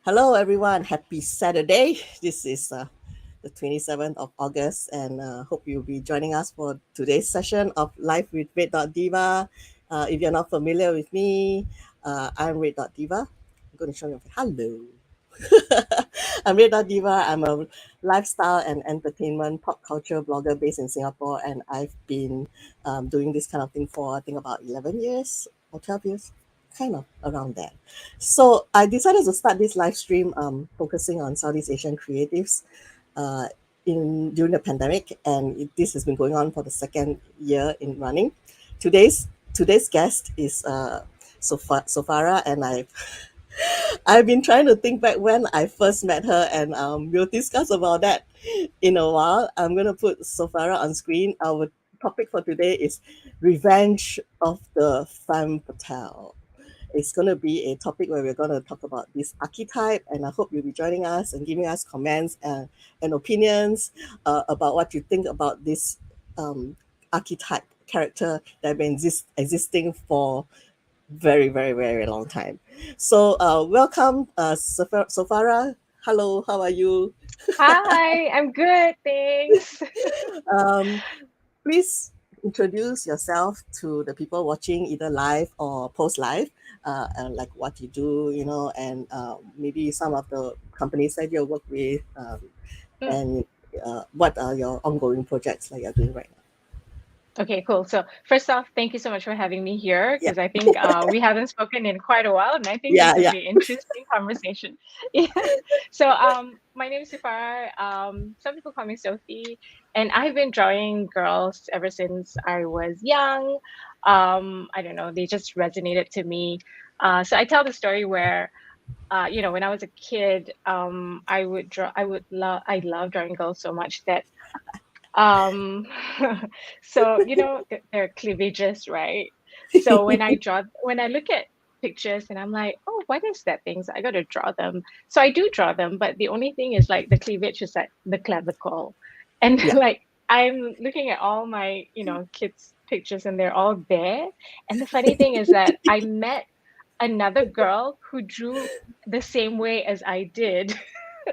Hello, everyone. Happy Saturday. This is the 27th of August, and hope you'll be joining us for today's session of Live with Dot Diva. If you're not familiar with me, I'm Dot Diva. I'm going to show you. Hello. I'm Dot Diva. I'm a lifestyle and entertainment pop culture blogger based in Singapore, and I've been doing this kind of thing for I think about 11 years or 12 years, kind of around there. So I decided to start this live stream focusing on Southeast Asian creatives uh, during the pandemic, and this has been going on for the second year in running. Today's guest is Soefara, and I've been trying to think back when I first met her, and we'll discuss about that in a while. I'm gonna put Soefara on screen. Our topic for today is revenge of the femme fatale. It's going to be a topic where we're going to talk about this archetype, and I hope you'll be joining us and giving us comments and opinions about what you think about this archetype character that have been existing for very, very, very long time. So, welcome, Soefara. Hello, how are you? Hi, I'm good, thanks. Um, Please introduce yourself to the people watching either live or post live, and like what you do, and maybe some of the companies that you work with, Mm, and what are your ongoing projects like you're doing right now. Okay, cool. So first off, thank you so much for having me here Yeah, because I think we haven't spoken in quite a while, and I think this yeah, would yeah. be an interesting conversation. Yeah. So my name is Soefara. Some people call me Sophie, and I've been drawing girls ever since I was young. I don't know, they just resonated to me. So I tell the story where when I was a kid, I would draw. I love drawing girls so much that um, so there are cleavages, right? So when I look at pictures and I'm like, oh, what is that thing? So I got to draw them. So I do draw them, but the only thing is like the cleavage is like the clavicle, and Yeah. like I'm looking at all my kids' pictures and they're all there. And the funny thing is that I met another girl who drew the same way as I did,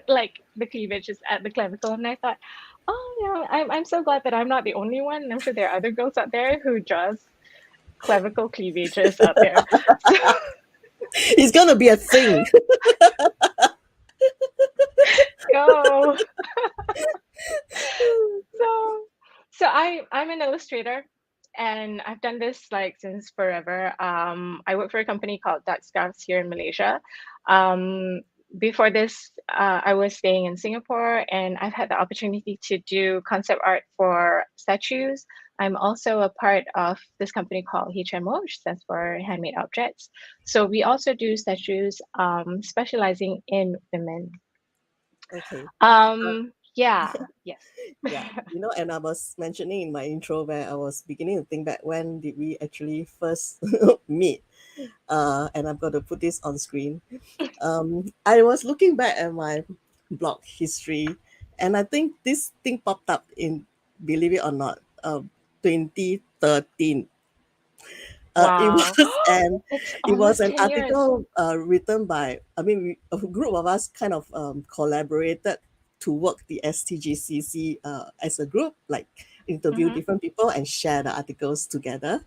like the cleavage is at the clavicle, and I thought, oh yeah, I'm so glad that I'm not the only one. And I'm sure there are other girls out there who draws clavicle cleavages out there. So, It's gonna be a thing. yo, so I'm an illustrator, and I've done this like since forever. I work for a company called Dot here in Malaysia. Um, Before this, I was staying in Singapore, and I've had the opportunity to do concept art for statues. I'm also a part of this company called HMO, which stands for Handmade Objects. So we also do statues, specializing in women. Okay. Yeah, yes. Yeah, and I was mentioning in my intro where I was beginning to think back when did we actually first meet, and I'm going to put this on screen. I was looking back at my blog history, and I think this thing popped up in, believe it or not, 2013. It Wow. was It's it was almost an 10 years. article written by, I mean, a group of us kind of collaborated to work the STGCC as a group, like interview Mm-hmm. different people and share the articles together.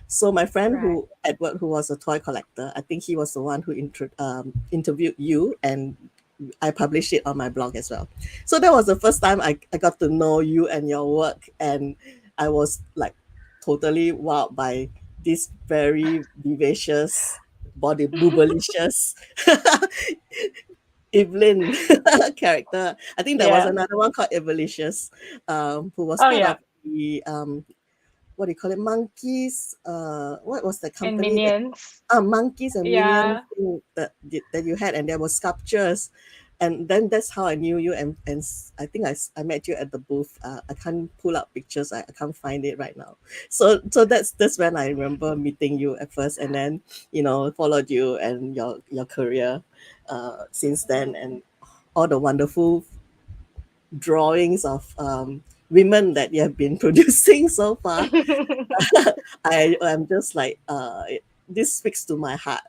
So my friend Right. Edward, who was a toy collector, I think he was the one who interviewed you, and I published it on my blog as well. So that was the first time I got to know you and your work, and I was like totally wowed by this very vivacious, body boobalicious Evelyn character. I think there was Yeah. another one called Evelicious, who was Oh, part yeah. of the what do you call it? Monkeys. What was the And company that minions. Monkeys and Minions Yeah. thing that you had, and there were sculptures, and then that's how I knew you, and I think I met you at the booth. I can't pull up pictures. I can't find it right now. So that's when I remember meeting you at first, and then followed you and your career since then, and all the wonderful drawings of women that you have been producing so far. I am just like this speaks to my heart.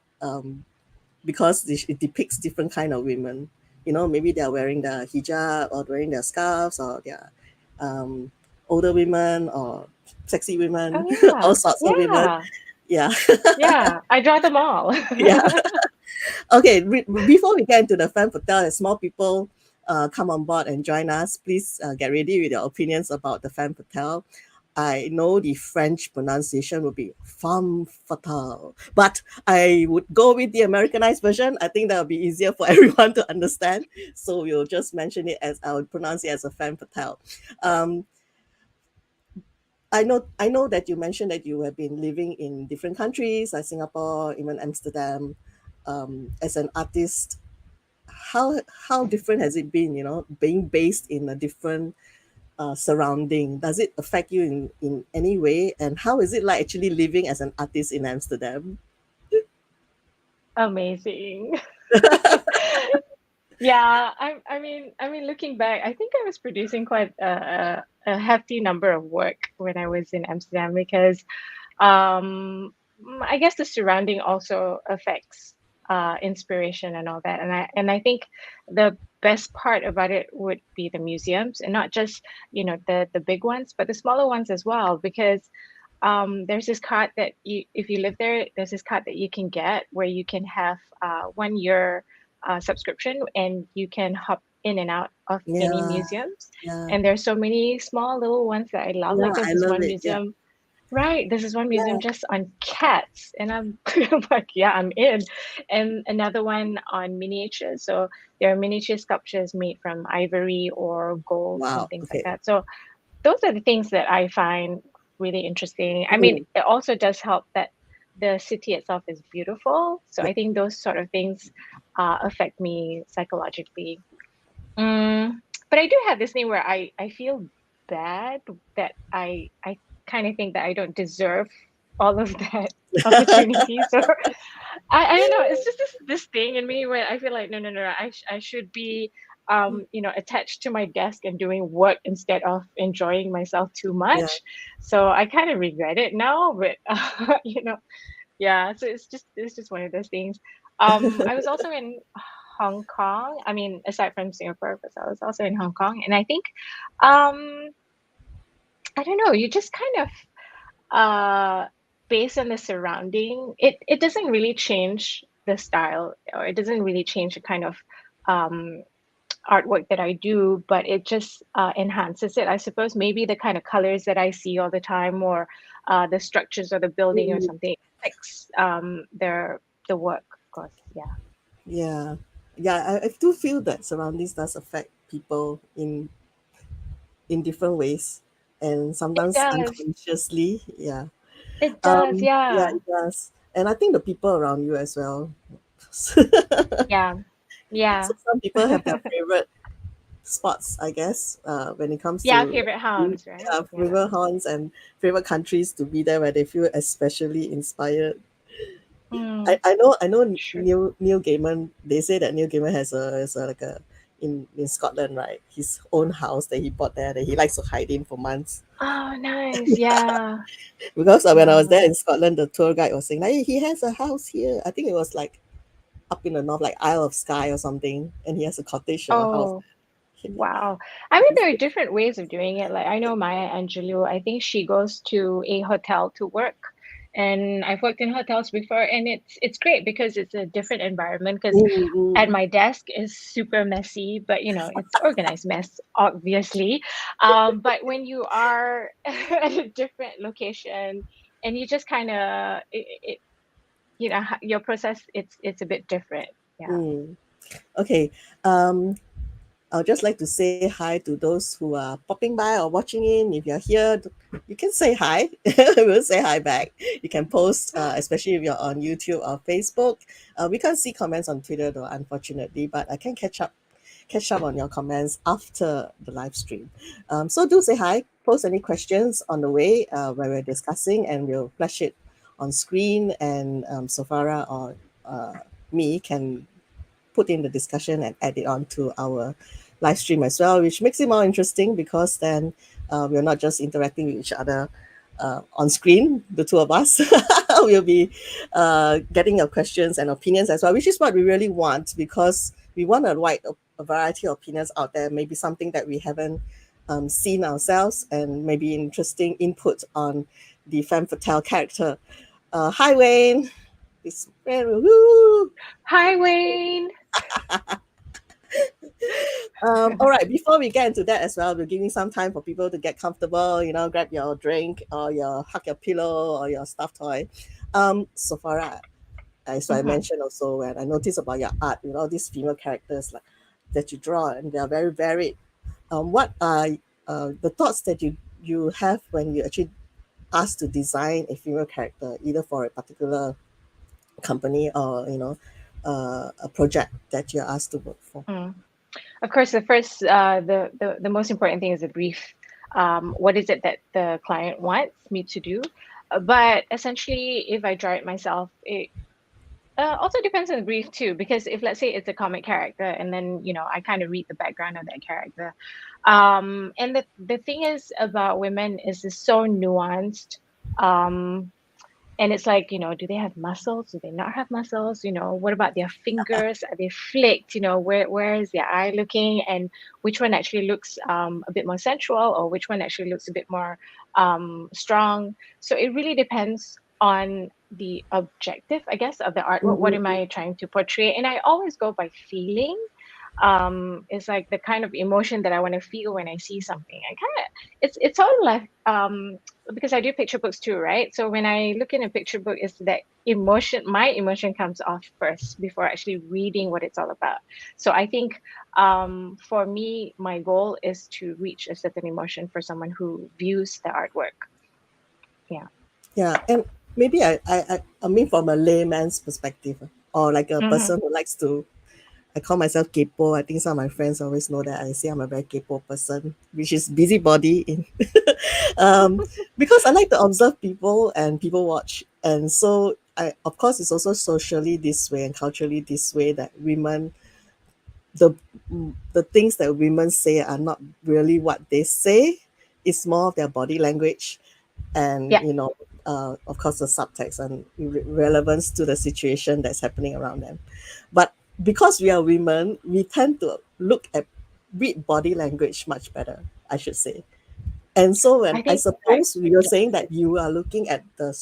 because it depicts different kind of women. You know, maybe they're wearing the hijab or wearing their scarves, or they're um, older women or sexy women, Oh all yeah. sorts of women. Yeah. Yeah, Yeah. I draw them all. yeah. Okay, before we get into the Femme Fatale, as more people come on board and join us, please get ready with your opinions about the Femme Fatale. I know the French pronunciation will be Femme Fatale, but I would go with the Americanized version. I think that would be easier for everyone to understand. So we'll just mention it as, I would pronounce it as a Femme Fatale. Um, I know that you mentioned that you have been living in different countries like Singapore, even Amsterdam. As an artist, how different has it been? You know, being based in a different surrounding. Does it affect you in any way? And how is it like actually living as an artist in Amsterdam? Amazing. Yeah, I mean, looking back, I think I was producing quite a hefty number of work when I was in Amsterdam because I guess the surrounding also affects inspiration and all that. And I think the best part about it would be the museums, and not just, the big ones, but the smaller ones as well, because there's this card that you, if you live there, there's this card that you can get where you can have 1 year subscription, and you can hop in and out of any Yeah, museums. yeah, And there's so many small little ones that I love. yeah. Like there's I this love one it. Yeah, museum, right? This is one museum yeah. just on cats, and I'm, I'm like, yeah, I'm in. And another one on miniatures. So there are miniature sculptures made from ivory or gold and Wow. things like Okay. that. So those are the things that I find really interesting. I mean, Mm, it also does help that the city itself is beautiful. So yeah. I think those sort of things affect me psychologically. Mm, but I do have this thing where I feel bad that I kind of think that I don't deserve all of that opportunity. So I don't know. It's just this thing in me where I feel like no. I should be attached to my desk and doing work instead of enjoying myself too Yeah. much. So I kind of regret it now, but yeah. So it's just one of those things. I was also in Hong Kong. I mean, aside from Singapore, but I was also in Hong Kong, and I think um I don't know. You just kind of based on the surrounding, it doesn't really change the style, or it doesn't really change the kind of um artwork that I do, but it just enhances it. I suppose maybe the kind of colors that I see all the time, or the structures of the building or Mm, something, affects the work, of course. Yeah. yeah. Yeah. I do feel that surroundings does affect people in different ways, and It sometimes does. unconsciously. Yeah. It does. Yeah, Yeah. it does. And I think the people around you as well. Yeah. So Yeah. some people have their favorite spots, I guess, when it comes Yeah. to Favorite hounds, right? Yeah. favorite haunts and favorite countries to be there where they feel especially inspired. Mm, I know true. Neil Gaiman. They say that Neil Gaiman has a like a in Scotland, right? His own house that he bought there that he likes to hide in for months. Oh, nice. Yeah. Because when I was Yeah. there in Scotland, the tour guide was saying, like, hey, he has a house here. I think it was like up in the north, like Isle of Skye or something, and he has a cottage or a house. Oh, wow. I mean, there are different ways of doing it. Like I know Maya Angelou, I think she goes to a hotel to work. And I've worked in hotels before, and it's great because it's a different environment. Because Mm, at mm. my desk is super messy, but it's organized mess, obviously. But when you are at a different location, and you just kind of your process, it's a bit different. Yeah. Mm. Okay. Um, I would just like to say hi to those who are popping by or watching in. If you're here, you can say hi. We'll say hi back. You can post, especially if you're on YouTube or Facebook. We can't see comments on Twitter though, unfortunately, but I can catch up on your comments after the live stream. So do say hi. Post any questions on the way where we're discussing, and we'll flash it on screen. And Soefara or me can put in the discussion and add it on to our live stream as well, which makes it more interesting because then we're not just interacting with each other on screen, the two of us, we'll be getting your questions and opinions as well, which is what we really want, because we want a variety of opinions out there, maybe something that we haven't seen ourselves, and maybe interesting input on the Femme Fatale character. Hi, Wayne. This woo. Hi, Wayne. All right, before we get into that as well, we're giving some time for people to get comfortable, grab your drink or hug your pillow or your stuffed toy. Soefara, as I Mhm. mentioned also, when I noticed about your art, these female characters like that you draw, and they are very varied. What are the thoughts that you have when you actually asked to design a female character, either for a particular company or a project that you're asked to work for? Mm. Of course, the first, the most important thing is the brief. What is it that the client wants me to do? But essentially, if I draw it myself, it also depends on the brief too. Because if, let's say, it's a comic character, and then I kind of read the background of that character. And the thing is about women is it's so nuanced. Um, and it's like, do they have muscles? Do they not have muscles? What about their fingers? Are they flicked? Where is their eye looking? And which one actually looks a bit more sensual, or which one actually looks a bit more strong? So it really depends on the objective, I guess, of the artwork. What am Mm-hmm. I trying to portray? And I always go by feeling. It's like the kind of emotion that I want to feel when I see something. I kind of it's sort of like because I do picture books too, right? So when I look in a picture book, it's that emotion, my emotion comes off first before actually reading what it's all about. So I think for me, my goal is to reach a certain emotion for someone who views the artwork. Yeah. Yeah, and maybe I mean from a layman's perspective, or like a Mm-hmm. person who likes to. I call myself kepo. I think some of my friends always know that I say I'm a very kepo person, which is busybody in um, because I like to observe people and people watch, and so I, of course, it's also socially this way and culturally this way that women, the the things that women say are not really what they say. It's more of their body language, and Yeah. of course, the subtext and relevance to the situation that's happening around them. But because we are women, we tend to read body language much better, I should say. And so when I I think I suppose you're yeah. saying that you are looking at the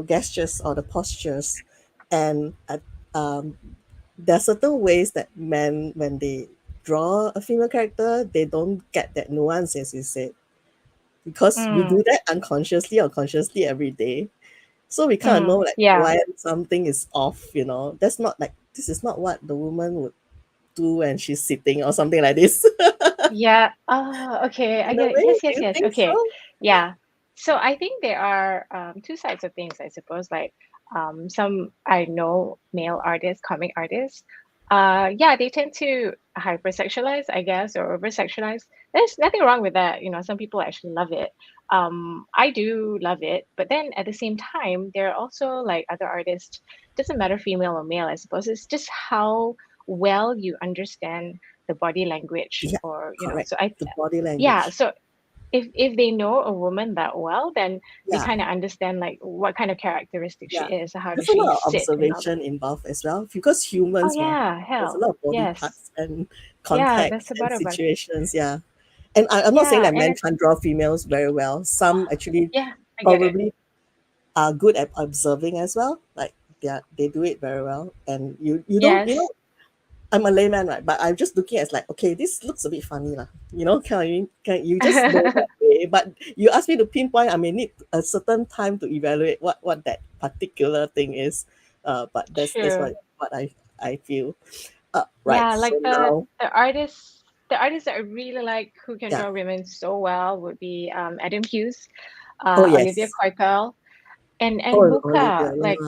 gestures or the postures, and um, there are certain ways that men, when they draw a female character, they don't get that nuance, as you said, because we do Mm, that unconsciously or consciously every day. So we kind of know like yeah. when something is off. That's not like, this is not what the woman would do when she's sitting or something like this. Yeah. Oh, okay. I In a get it. way, Yes, do yes, you yes. think Okay. so? Yeah. So I think there are two sides of things, I suppose. Like some I know male artists, comic artists, yeah, they tend to hypersexualize, I guess, or over-sexualize. There's nothing wrong with that. Some people actually love it. I do love it, but then at the same time, there are also like other artists, doesn't matter female or male, I suppose. It's just how well you understand the body language, Yeah, or correct. so I The body yeah, language. so if they know a woman that well, then they Yeah, kind of understand like what kind of characteristic she yeah. is, how does There's a she lot of sit and all that. observation involved as well, because Oh humans, yeah, there's a hell lot of body yes. parts and Yeah, that's context the and both of us. situations. Yeah. And I'm not saying Yeah, that and men can't draw females very well. Some actually yeah, I get it. probably are good at observing as well. Like they do it very well. And you don't, Yes. I'm a layman, right? But I'm just looking at like, okay, this looks a bit funny, lah. Can you just know that way? But you ask me to pinpoint, I may need a certain time to evaluate what that particular thing is. But that's True. what I feel. Right. Yeah, So like now, the artists that I really like who can yeah. draw women so well would be Adam Hughes, Oh Olivia yes. Coipel, and Oh, Muka. Olivia. Like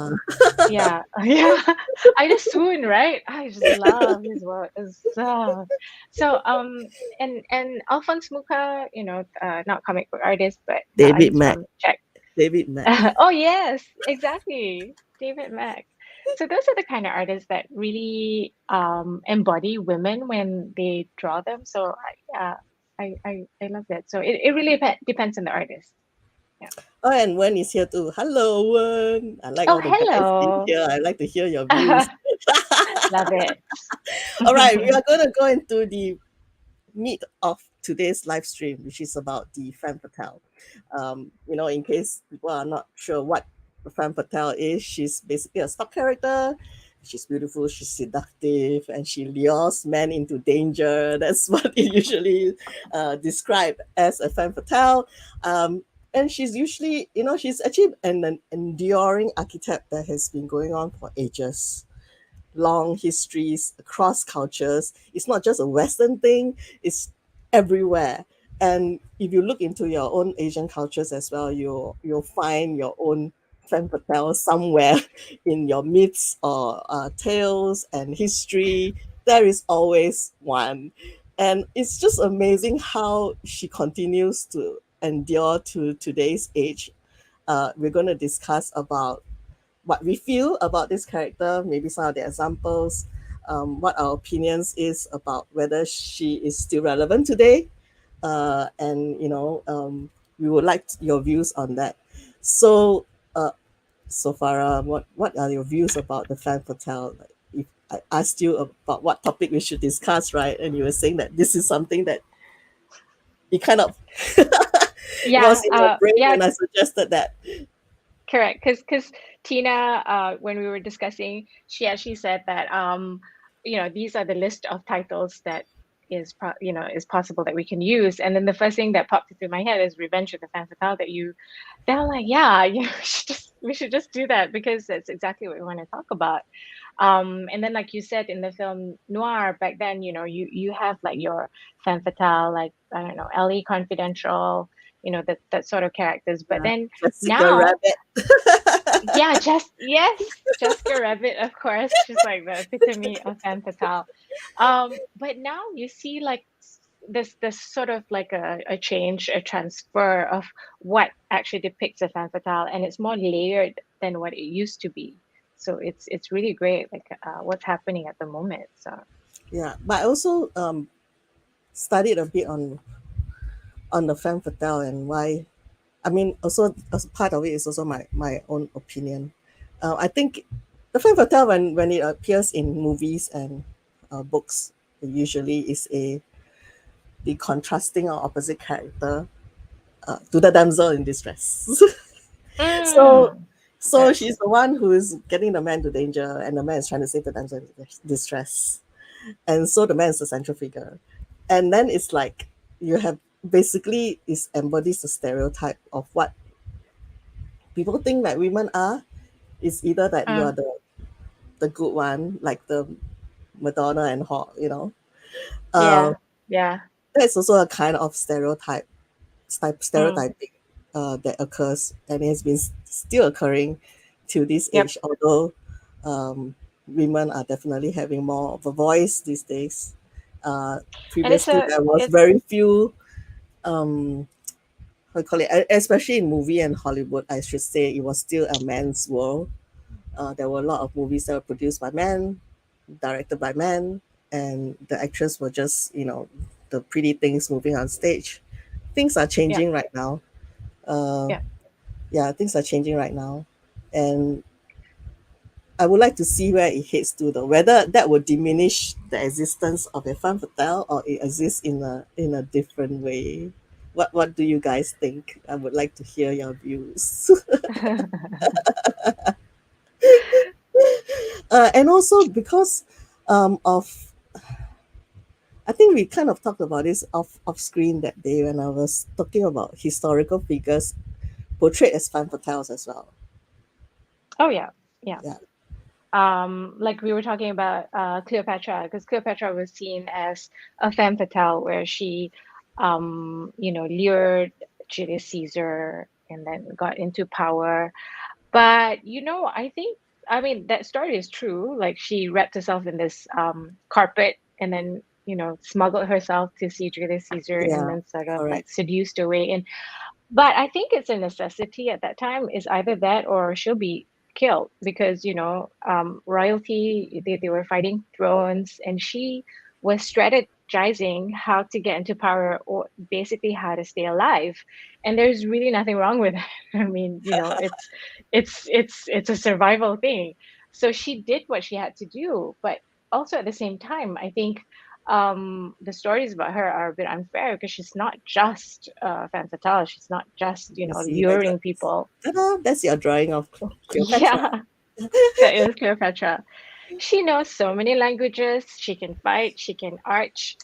Yeah. yeah, yeah. I just swoon, right? I just love his work. So and Alphonse Muka, not comic book artist, but David he's Mack. from Czech. David Mack. Oh yes, exactly. David Mack. So those are the kind of artists that really embody women when they draw them. So I love that. So it really depends on the artist. Yeah. Oh, and Wen is here too. Hello, Wen. I like Oh, all the guys in hello. here. I like to hear your views. Love it. All right, we are going to go into the meat of today's live stream, which is about the Femme Fatale. In case people are not sure what Femme Fatale is, she's basically a stock character. She's beautiful, she's seductive, and she lures men into danger. That's what it usually described as a Femme Fatale. And she's usually, she's actually an enduring archetype that has been going on for ages, long histories across cultures. It's not just a Western thing, it's everywhere. And if you look into your own Asian cultures as well, you'll find your own femme fatale somewhere in your myths or tales and history. There is always one. And it's just amazing how she continues to endure to today's age. We're going to discuss about what we feel about this character, maybe some of the examples, what our opinions is about whether she is still relevant today, and we would like your views on that. So, Soefara, what are your views about the Femme Fatale? Like, if I asked you about what topic we should discuss, right, and you were saying that this is something that it kind of Yeah, was in your brain yeah, when I suggested that. correct. Because Tina, when we were discussing, she actually said that these are the list of titles that is possible that we can use. And then the first thing that popped into my head is Revenge of the Femme Fatale. Then I'm like, yeah, we should just do that because that's exactly what we want to talk about. And then like you said in the film noir back then, you have like your femme fatale, like I don't know, Ellie Confidential, that sort of characters. But then Jessica now, Rabbit. yeah, Jessica Rabbit, of course, she's like the epitome of femme fatale. But now you see like this sort of like a change, a transfer of what actually depicts a femme fatale, and it's more layered than what it used to be. So it's really great, like what's happening at the moment. So Yeah, but I also studied a bit on the femme fatale and why. I mean, also as part of it is also my own opinion. I think the femme fatale when it appears in movies and books, it usually is the contrasting or opposite character to the damsel in distress. so mm, so correct. she's the one who is getting the man to danger, and the man is trying to save the damsel in distress. And so the man is the central figure. And then it's like you have basically is embodies the stereotype of what people think that women are. Is either that you uh, are the good one, like the Madonna and Hawk, uh, yeah, yeah, that's also a kind of mm, stereotyping that occurs, and it has been still occurring to this yep. age, although women are definitely having more of a voice these days. uh, And it's Previously a there was it very few, um, how you call it, especially in movie and Hollywood, I should say, it was still a man's world. There were a lot of movies that were produced by men, directed by men, and the actors were just, the pretty things moving on stage. Things are yep, changing right now. Uh, yep. yeah, things are changing right now. And I would like to see where it heads to, though, whether that would diminish the existence of a femme fatale or it exists in a different way. What do you guys think? I would like to hear your views. And also because of, I think we kind of talked about this off screen that day when I was talking about historical figures portrayed as femme fatales as well. Oh yeah, yeah. Yeah, Like we were talking about Cleopatra, because Cleopatra was seen as a femme fatale, where she, lured Julius Caesar and then got into power. But I think, I mean, that story is true. Like she wrapped herself in this carpet and then smuggled herself to see Julius Caesar and yeah, then sort of correct. like seduced away. And but I think it's a necessity at that time, is either that or she'll be killed because, royalty, they were fighting thrones and she was strategizing how to get into power or basically how to stay alive. And there's really nothing wrong with that. I mean, it's a survival thing. So she did what she had to do, but also at the same time, I think the stories about her are a bit unfair because she's not just femme fatale. She's not just, You see, like luring people. ta-da, that's your drawing of Cleopatra. Yeah, that is Cleopatra. She knows so many languages. She can fight. She can arch.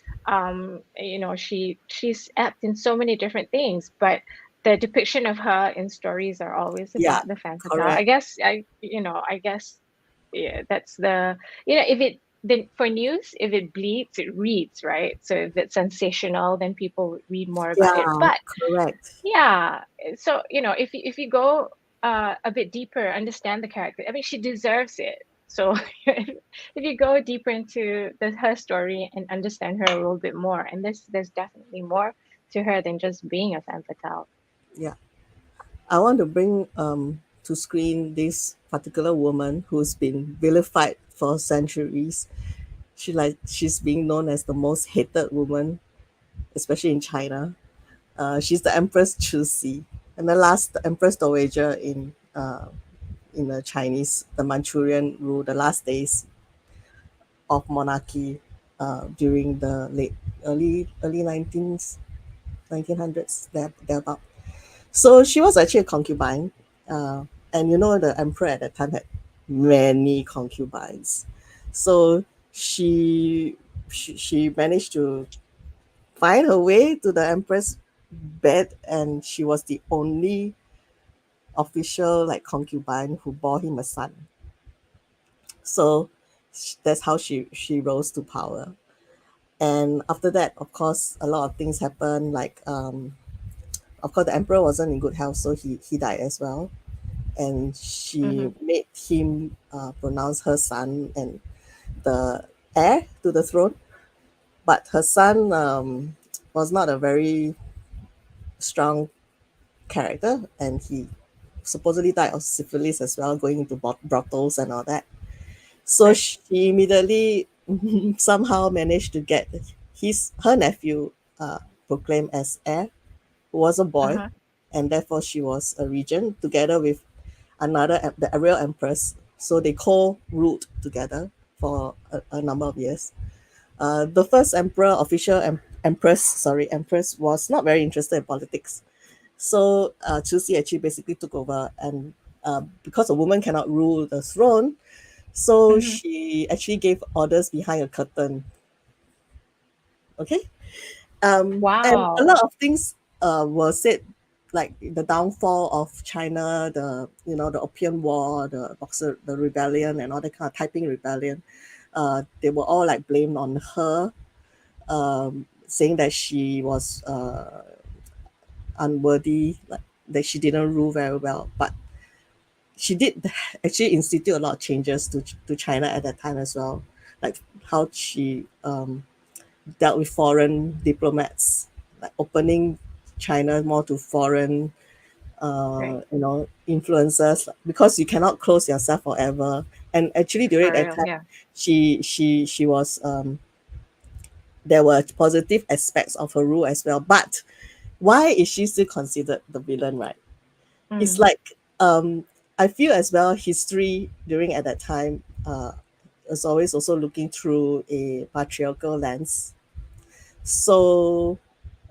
She's apt in so many different things. But the depiction of her in stories are always Yeah, about the femme fatale. I correct. guess I guess yeah, that's the if it then for news, if it bleeds, it reads, right? So if it's sensational, then people read more about it. Yeah, But correct. yeah, so if you go a bit deeper, understand the character. I mean, she deserves it. So if you go deeper into her story and understand her a little bit more, and there's definitely more to her than just being a femme fatale. Yeah. I want to bring to screen this particular woman who's been vilified for centuries. She's being known as the most hated woman, especially in China. She's the Empress Chuxi, and the last Empress Dowager in the Chinese, the Manchurian rule, the last days of monarchy during the early 1900s, thereabout. So she was actually a concubine, and the emperor at that time had many concubines. So she she managed to find her way to the empress bed, and she was the only official like concubine who bore him a son. So that's how she rose to power. And after that, of course, a lot of things happened. Like, of course, the emperor wasn't in good health, so he died as well. And she Hmm. made him pronounce her son and the heir to the throne. But her son was not a very strong character, and he supposedly died of syphilis as well, going into brothels and all that. So Right. she immediately somehow managed to get her nephew proclaimed as heir, who was a boy, Uh-huh. and therefore she was a regent together with the real empress. So they co-ruled together for a number of years. The first empress was not very interested in politics. So Chuxi actually basically took over, and because a woman cannot rule the throne, so Hmm. she actually gave orders behind a curtain. Okay, and a Wow. lot of things were said, like the downfall of China, the Opium War, the rebellion, and all that kind of Taiping rebellion. They were all like blamed on her, saying that she was unworthy, like that she didn't rule very well. But she did actually institute a lot of changes to China at that time as well, like how she dealt with foreign diplomats, like opening China more to foreign, Right. influencers, because you cannot close yourself forever. And actually, during For that real. time, Yeah. she was there were positive aspects of her rule as well. But why is she still considered the villain, right? It's Mm. like I feel as well history during at that time is always also looking through a patriarchal lens. So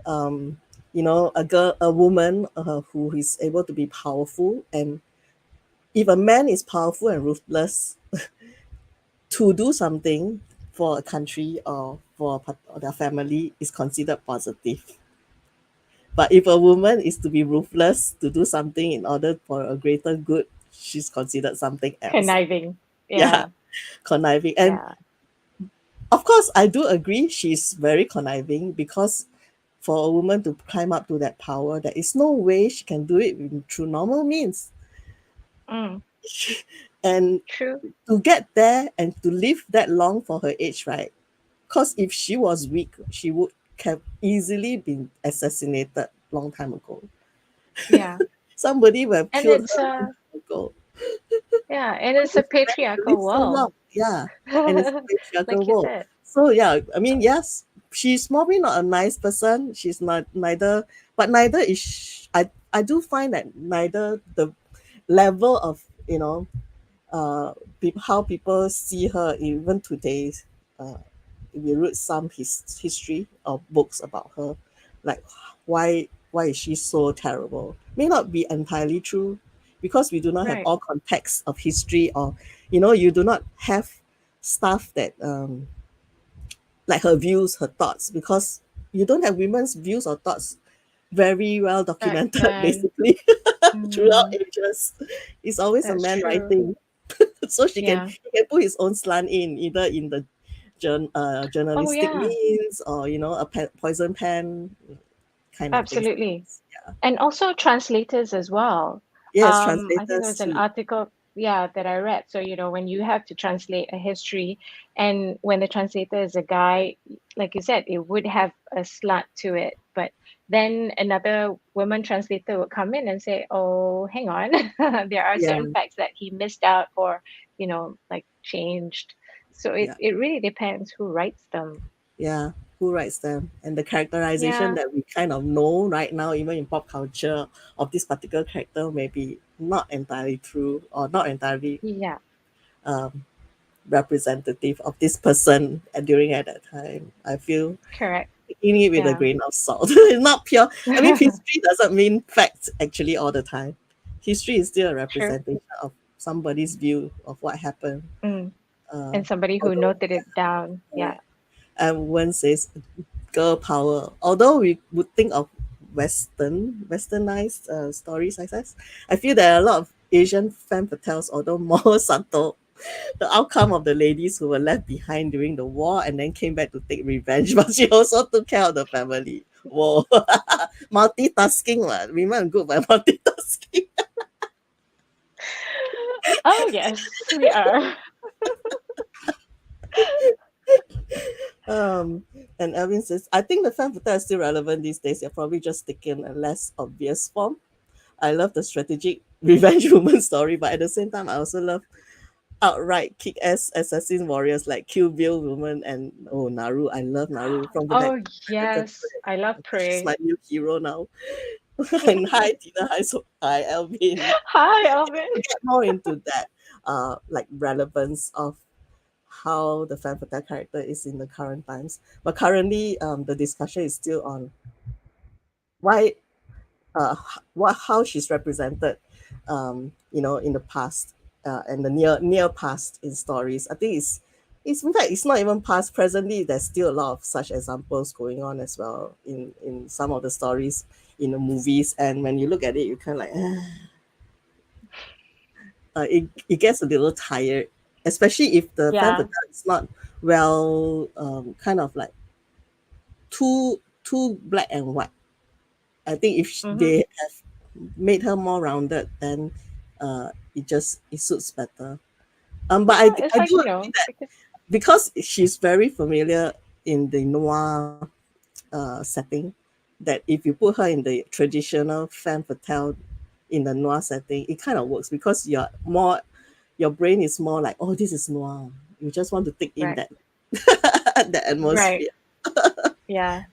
um, a woman who is able to be powerful, and if a man is powerful and ruthless to do something for a country or or their family is considered positive. But if a woman is to be ruthless to do something in order for a greater good, she's considered something else. Conniving. Yeah, Yeah. conniving. And Yeah. of course, I do agree she's very conniving, because for a woman to climb up to that power, there is no way she can do it through normal means. Mm. And True. to get there and to live that long for her age, right? Because if she was weak, she would have easily been assassinated long time ago. Yeah. Somebody would have And killed it's her long time ago. and it's a To live patriarchal so long, world. yeah, and it's a patriarchal Like you world. said. So yeah, I mean, yes, she's probably not a nice person. She's not neither, but neither is I do find that neither the level of how people see her even today. Uh, if you read some history or books about her, like why is she so terrible? May not be entirely true, because we do not have Right. all context of history, or you do not have stuff that like her views, her thoughts, because you don't have women's views or thoughts very well Back documented then. basically throughout Mm, ages. It's always a that's man true. writing. So Yeah. he can put his own slant in, either in the Oh journalistic yeah. means, or a poison pen kind of things like Absolutely. this. Yeah. And also translators as well. Yes, I think there translators was an too. article, yeah, that I read. So, when you have to translate a history, and when the translator is a guy, like you said, it would have a slant to it. But then another woman translator would come in and say, "Oh, hang on, there are Yeah, certain facts that he missed out or, like changed." So it yeah, it really depends who writes them. yeah. Who writes them? And the characterization Yeah, that we kind of know right now, even in pop culture, of this particular character may be not entirely true, or not entirely yeah, um, representative of this person during at that time. I feel correct. taking it with a Yeah, grain of salt. It's not pure. I mean, history doesn't mean facts actually all the time. History is still a true. representation of somebody's view of what happened. Mm. Uh, And somebody who although, noted it down. uh, Yeah. and one says girl power. Although we would think of westernized stories like that, I feel there are a lot of Asian femme fatales, although more subtle. The outcome of the ladies who were left behind during the war and then came back to take revenge, but she also took care of the family. Whoa, multitasking, what? Women are good by multitasking. Oh, yes, we are. Um, and Elvin says, I think the femme fatale is still relevant these days. They're probably just taking a less obvious form. I love the strategic revenge woman story, but at the same time, I also love outright kick-ass assassin warriors like Kill Bill woman and Naru. I love Naru from the back. Oh, yes. I love She's my Prey. new hero now. And hi Tina, hi Elvin. Hi, Alvin. To get more into that, like relevance of how the femme fatale character is in the current times. But currently, the discussion is still on why, what how she's represented, in the past, and the near past in stories. I think it's in fact it's not even past. Presently, there's still a lot of such examples going on as well in some of the stories in the movies. And when you look at it, you kind of like, it gets a little tired, especially if the femme Yeah. fatale is not well, kind of like too black and white. I think if Mm-hmm. they have made her more rounded, then it suits better. But Yeah, it's I like, do agree that because, because she's very familiar in the noir setting, that if you put her in the traditional femme fatale in the noir setting, it kind of works, because your brain is more like, oh, this is noir. You just want to take in right, that that right. atmosphere. Yeah.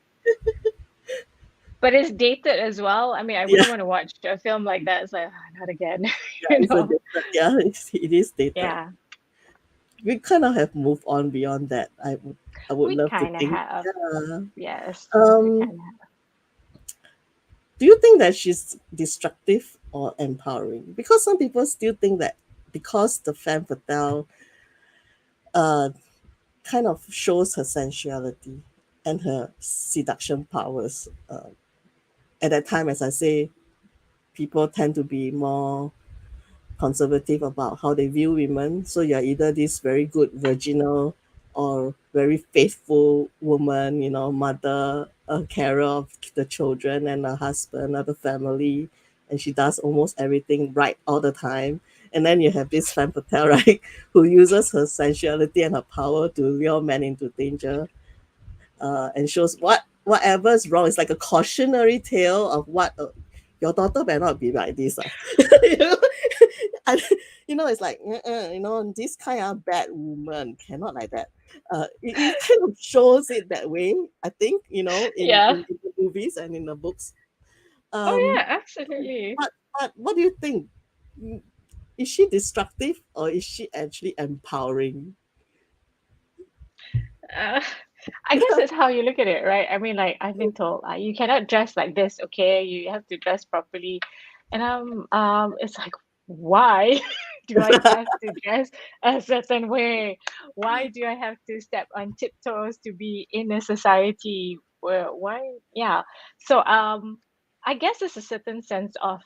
But it's dated as well. I mean, I Yeah, wouldn't want to watch a film like that. It's like, "Ah, not again." yeah, You it's a know? dated, yeah, it is dated. Yeah. We kind of have moved on beyond that. I would We love to kind of think. have. Yeah. Yes, we Um, kind of have. do you think that she's destructive or empowering? Because some people still think that because the femme fatale uh kind of shows her sensuality and her seduction powers. At that time, as I say, people tend to be more conservative about how they view women. So you're either this very good virginal or very faithful woman, mother, a carer of the children and a husband of the family, and she does almost everything right all the time. And then you have this femme fatale, right, who uses her sensuality and her power to lure men into danger, and shows whatever is wrong. It's like a cautionary tale of what, your daughter better not be like this. You know? I, it's like, this kind of bad woman cannot like that. It kind of shows it that way, I think, Yeah. in the movies and in the books. Oh Um, yeah, absolutely. but what do you think? Mm, Is she destructive or is she actually empowering? Uh, I guess it's how you look at it, right? I mean, like I've been told, you cannot dress like this, okay? You have to dress properly, and it's like, why do I have to dress a certain way? Why do I have to step on tiptoes to be in a society where why? Yeah. So I guess there's a certain sense of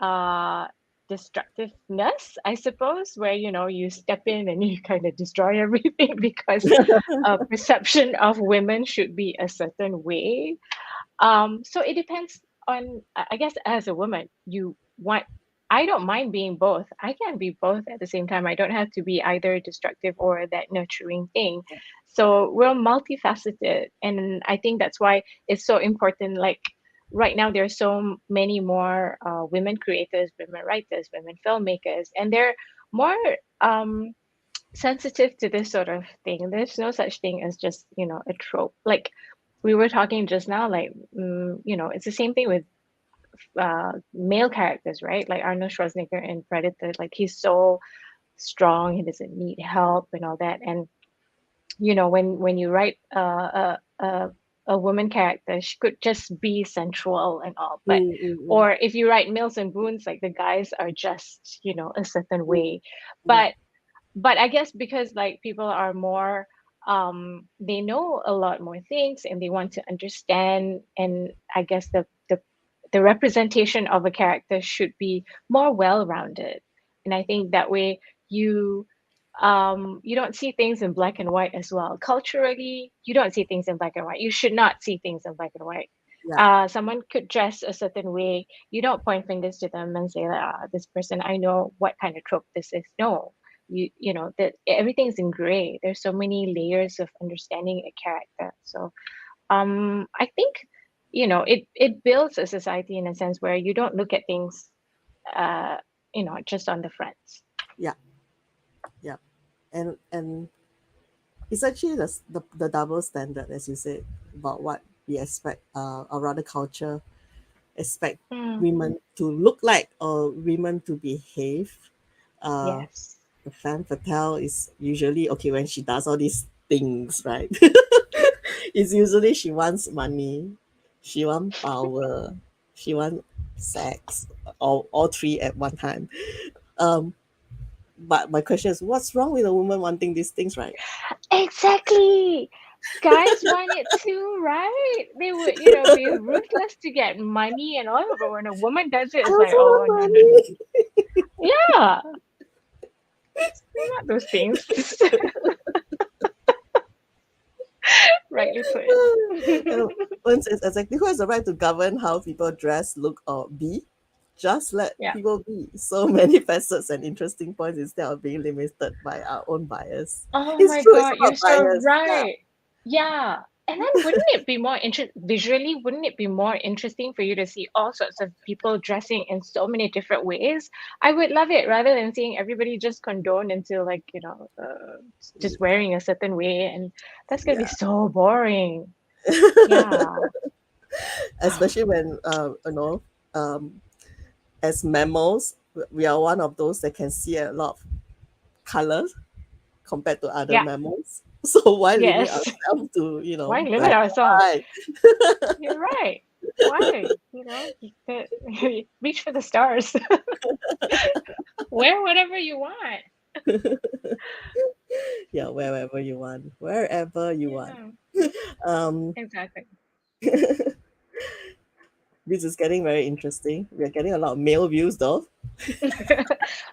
uh destructiveness, I suppose, where you step in and you kind of destroy everything because perception of women should be a certain way. So it depends on, I guess, as a woman, you want. I don't mind being both. I can be both at the same time. I don't have to be either destructive or that nurturing thing. So we're multifaceted, and I think that's why it's so important. Like right now, there are so many more women creators, women writers, women filmmakers, and they're more um, sensitive to this sort of thing. There's no such thing as just, a trope. Like we were talking just now, like, it's the same thing with male characters, right? Like Arnold Schwarzenegger in Predator, like he's so strong, he doesn't need help and all that. And, when you write a woman character, she could just be sensual and all. But, Mm, mm, mm, or if you write Mills and Boons, like the guys are just, a certain mm. way. Yeah. But I guess because like people are more they know a lot more things and they want to understand, and I guess the representation of a character should be more well-rounded. And I think that way you don't see things in black and white as well. Culturally, you don't see things in black and white. You should not see things in black and white. Yeah. Someone could dress a certain way. You don't point fingers to them and say that this person, I know what kind of trope this is. No, you know that everything's in gray. There's so many layers of understanding a character. So I think it builds a society in a sense where you don't look at things uh just on the front. Yeah. Yeah. And it's actually the double standard, as you said, about what we expect, or rather culture expect Mm, women to look like or women to behave. Uh, yes. the femme fatale is usually okay when she does all these things, right? It's usually she wants money, she wants power, she wants sex, all three at one time. Um, but my question is, what's wrong with a woman wanting these things, right? Exactly. Guys want it too, right? They would, be ruthless to get money and all, but when a woman does it, I it's like, also oh no, want no, no. money. Yeah, not those things. Rightly put. And once it's exactly who has the right to govern how people dress, look, or be. Just let Yeah. people be. So many facets and interesting points instead of being limited by our own bias. Oh It's my true, it's God, you're about so bias. Yeah. right. Yeah. And then wouldn't it be more visually, wouldn't it be more interesting for you to see all sorts of people dressing in so many different ways? I would love it rather than seeing everybody just condoned into like, just wearing a certain way. And that's gonna be Yeah. so boring. Yeah. Especially when, um, as mammals, we are one of those that can see a lot of colors compared to other Yeah. mammals. So why limit Yes. ourselves to, Why limit black ourselves? and white? You're right. Why? Reach for the stars. Wear whatever you want. Yeah, wherever you want, wherever you want. Yeah, Um, exactly. this is getting very interesting. We are getting a lot of male views though.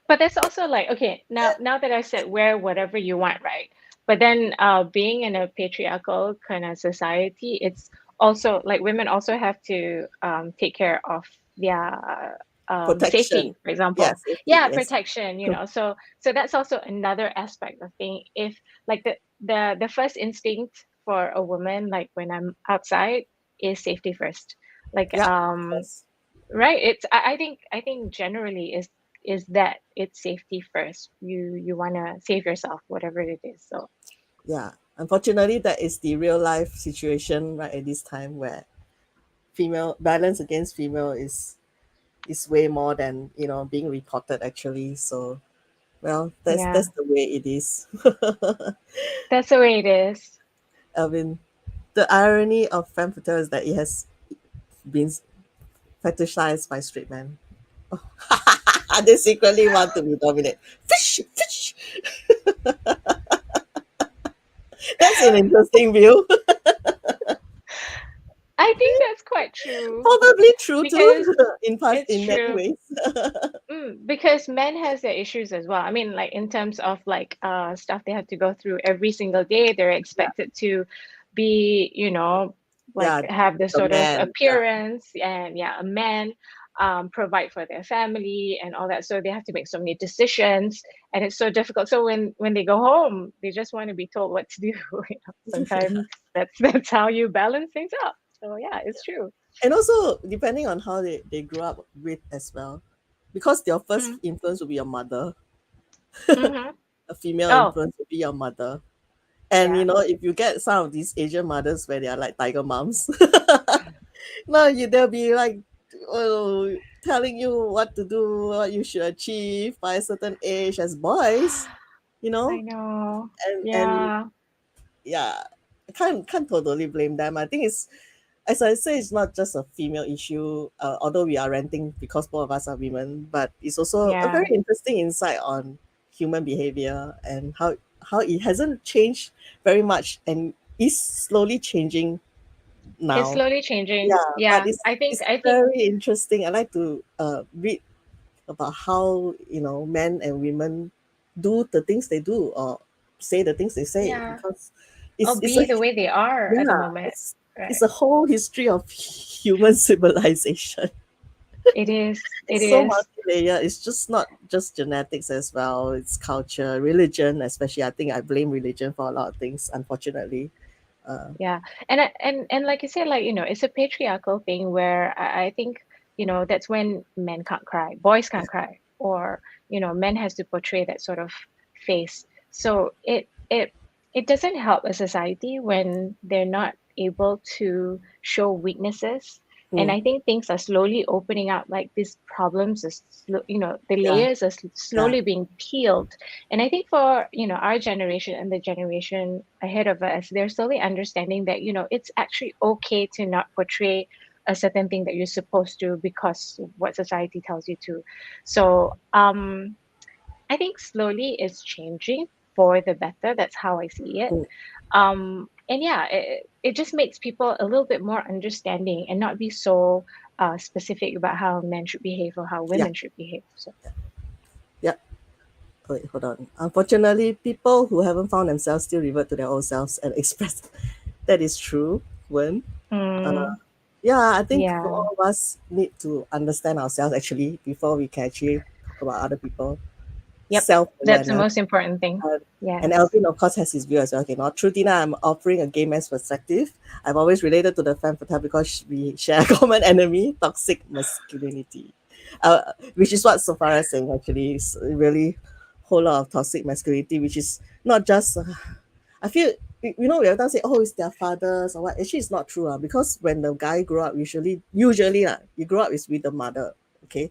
But that's also like, okay, now that I said wear whatever you want, right? But then being in a patriarchal kind of society, it's also like women also have to take care of their Protection. safety, for example. Yes, safety, Yeah, yes. protection, so that's also another aspect of thing. If like the first instinct for a woman, like when I'm outside, is safety first. Like Yeah, of course. right, it's I think generally is that it's safety first. You want to save yourself, whatever it is. So Yeah. Unfortunately, that is the real life situation right at this time where female violence against female is way more than being reported actually. So well, yeah, that's the way it is. that's the way it is. I mean, the irony of femme fatale is that it has been fetishized by straight men. They secretly want to be dominant. Fish, fish. That's an interesting view. I think that's quite true Probably true because too, in it's many true. ways. Because men has their issues as well. I mean, like in terms of like stuff they have to go through every single day. They're Yeah, expected to be, like yeah, have this the sort of man. Yeah, appearance and yeah, a man, provide for their family and all that. So they have to make so many decisions, and it's so difficult. So when they go home, they just want to be told what to do. Sometimes that's how you balance things out. So yeah, it's true. and also depending on how they grew up with as well, because your first Mm, influence will be your mother. mm-hmm. A female Oh, influence will be your mother. And yeah. if you get some of these Asian mothers where they are like tiger moms, no, they'll be like, oh, telling you what to do, what you should achieve by a certain age as boys, you I know, know. and Yeah. yeah, I can't totally blame them. I think it's, as I say, it's not just a female issue. Although we are renting because both of us are women, but it's also a Yeah. very interesting insight on human behavior and how it hasn't changed very much and is slowly changing It's now. slowly changing. Yeah, but Yeah. it's I think very interesting. I like to read about how men and women do the things they do or say the things they say yeah. because Or it's a be the way they are at the yeah moment. it's Right. a whole history of human civilization. It is. It It's so is. multi-layered. It's just not just genetics as well. It's culture, religion, especially. I think I blame religion for a lot of things, unfortunately. Yeah. And like you said, like, it's a patriarchal thing where I think, that's when men can't cry, boys can't cry, or, men has to portray that sort of face. So it doesn't help a society when they're not able to show weaknesses. And Mm, I think things are slowly opening up, like these problems are, the yeah, layers are yeah. slowly being peeled. And I think for, our generation and the generation ahead of us, they're slowly understanding that, it's actually okay to not portray a certain thing that you're supposed to because of what society tells you to. So I think slowly it's changing for the better. That's how I see it. Mm, And yeah, it just makes people a little bit more understanding and not be so specific about how men should behave or how yeah, women should behave. So yeah. Wait, hold on. Unfortunately, people who haven't found themselves still revert to their old selves and express. That is true. When mm, yeah, I think yeah. all of us need to understand ourselves actually before we can actually talk about other people. Yep, Self that's the awareness. most important thing. Uh, and Yes. Alvin, of course, has his view as well. Okay, not true, Tina. I'm offering a gay man's perspective. I've always related to the femme fatale because we share a common enemy, toxic masculinity. Which is what Soefara is saying actually. It's really whole lot of toxic masculinity, which is not just. I feel we often say, oh, it's their fathers or what. Actually, it's not true, because when the guy grow up, usually you grow up is with the mother. Okay,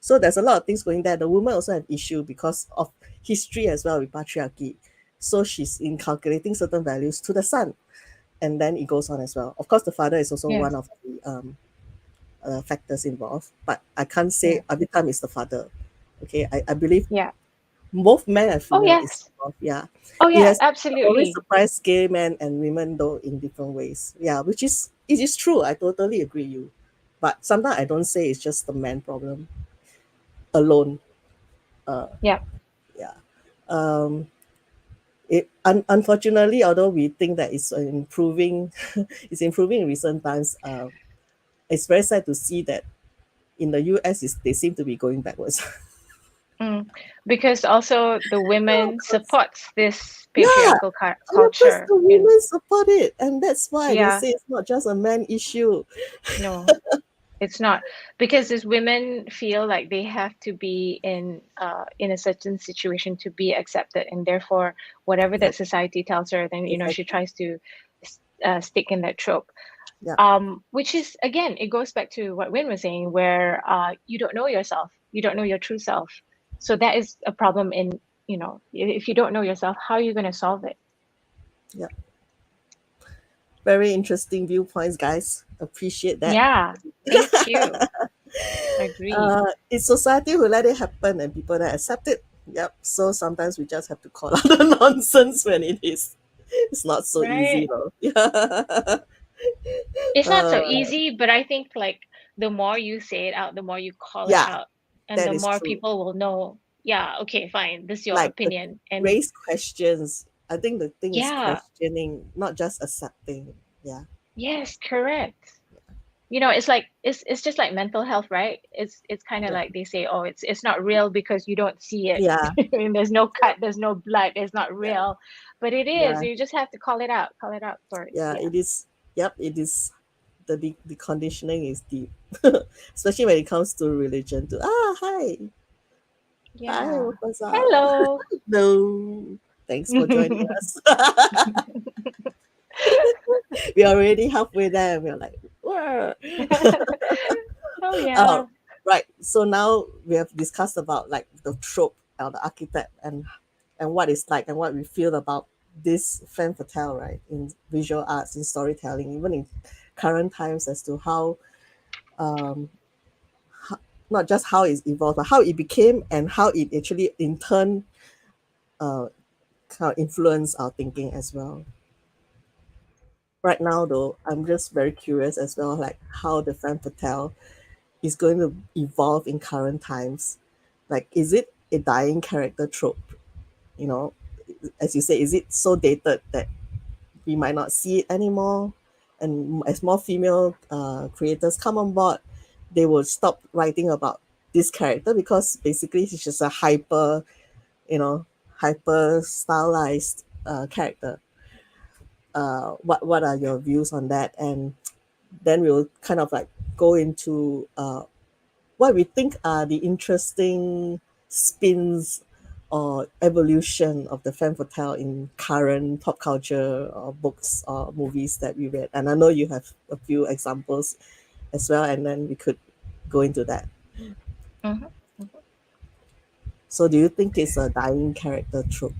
so there's a lot of things going there. The woman also have issue because of history as well with patriarchy. So she's inculcating certain values to the son, and then it goes on as well. Of course, the father is also Yes. one of the factors involved, but I can't Yeah. say every time it's the father. Okay, I believe Yeah. both men and Oh female is yes. involved. Yeah, Oh it yeah, has always absolutely. surprised gay men and women though in different ways. Yeah, which is it is true. I totally agree you, but sometimes I don't say it's just the man problem alone. Uh, Yeah. yeah. Um, unfortunately, although we think that it's improving, it's improving in recent times. It's very sad to see that in the US, they seem to be going backwards. Mm. Because also the Yeah, women 'cause- supports this yeah, patriarchal and of course culture. the women support it, and that's why they Yeah. say it's not just a man issue. No. It's not, because these women feel like they have to be in a certain situation to be accepted, and therefore whatever Yeah, that society tells her, then she exactly. tries to stick in that trope. Yeah, Which is, again, it goes back to what Win was saying, where you don't know yourself, you don't know your true self. So that is a problem in, if you don't know yourself, how are you going to solve it? yeah. Very interesting viewpoints, guys. Appreciate that. Yeah, thank you. Agree. It's society who let it happen and people that accept it. Yep. So sometimes we just have to call out the nonsense when it is. It's not so easy Right. though. Yeah. It's not so Uh, easy, but I think like the more you say it out, the more you call it yeah, out, and that the is more true. people will know, yeah, okay, fine, this is your Like the opinion. And raise questions. I think the thing is yeah, questioning, not just accepting. Yeah. yes, correct. It's like it's just like mental health, right? It's kind of Yeah. like they say, oh, it's not real because you don't see it. Yeah. I mean, there's no cut, there's no blood, it's not Yeah. real, but it is. Yeah. You just have to call it out for it. Yeah. Yeah, It is. Yep. It is. The conditioning is deep, especially when it comes to religion. To hi, hi, yeah. what's up? Hello. No, thanks for joining us. We're already halfway there. We're like, whoa. Oh yeah. Oh, right. So now we have discussed about like the trope or the archetype and what it's like and what we feel about this femme fatale, right? In visual arts, in storytelling, even in current times, as to how um not just how it's evolved, but how it became and how it actually in turn uh kind of influence our thinking as well. Right now, though, I'm just very curious as well, like how the femme fatale is going to evolve in current times. Like, is it a dying character trope? You know, as you say, is it so dated that we might not see it anymore? And as more female creators come on board, they will stop writing about this character because basically she's just a you know, hyper stylized character. What are your views on that? And then we'll kind of like go into what we think are the interesting spins or evolution of the femme fatale in current pop culture or books or movies that we read. And I know you have a few examples as well, and then we could go into that. Mhm. So, do you think it's a dying character trope?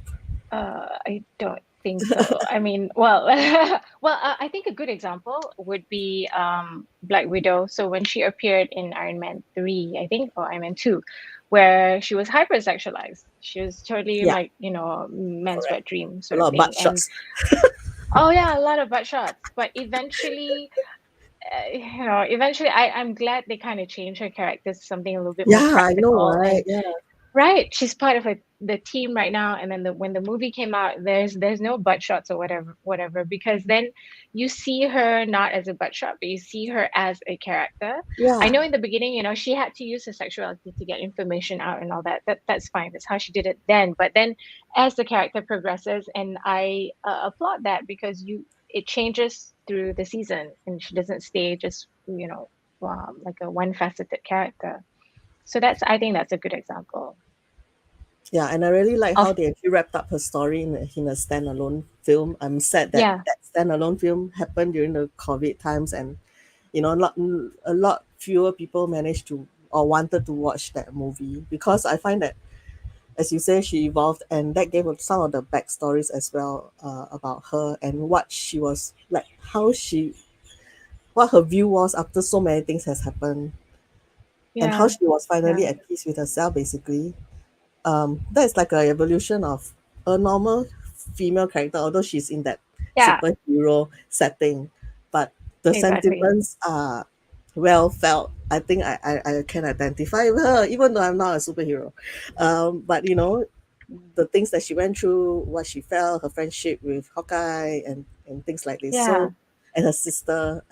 I don't think so. I mean, well, well, I think a good example would be Black Widow. So when she appeared in Iron Man 3, I think, or Iron Man 2, where she was hypersexualized. She was totally Yeah, like, man's correct. wet dream A sort of lot of thing. butt And shots. oh yeah, a lot of butt shots. But eventually, I'm glad they kind of changed her character to something a little bit more Yeah, I know, practical. right? And Yeah, right, she's part of the team right now, and then when the movie came out, there's no butt shots or whatever, because then you see her not as a butt shot, but you see her as a character. I yeah, know in the beginning, she had to use her sexuality to get information out and all that. That's fine. That's how she did it then. But then, as the character progresses, and I applaud that, because it changes through the season, and she doesn't stay just like a one faceted character. So I think that's a good example. yeah. And I really like how Of they actually wrapped up her story in a standalone film. I'm sad that Yeah, that standalone film happened during the COVID times, and a lot fewer people managed to or wanted to watch that movie because I find that, as you say, she evolved, and that gave us some of the backstories as well about her and what she was like, what her view was after so many things has happened, and how yeah, she was finally yeah, at peace with herself. Basically, that's like a evolution of a normal female character, although she's in that yeah, superhero setting, but the exactly. sentiments are well felt. I think I can identify with her, even though I'm not a superhero. But the things that she went through, what she felt, her friendship with Hawkeye, and things like this. Yeah. So, and her sister,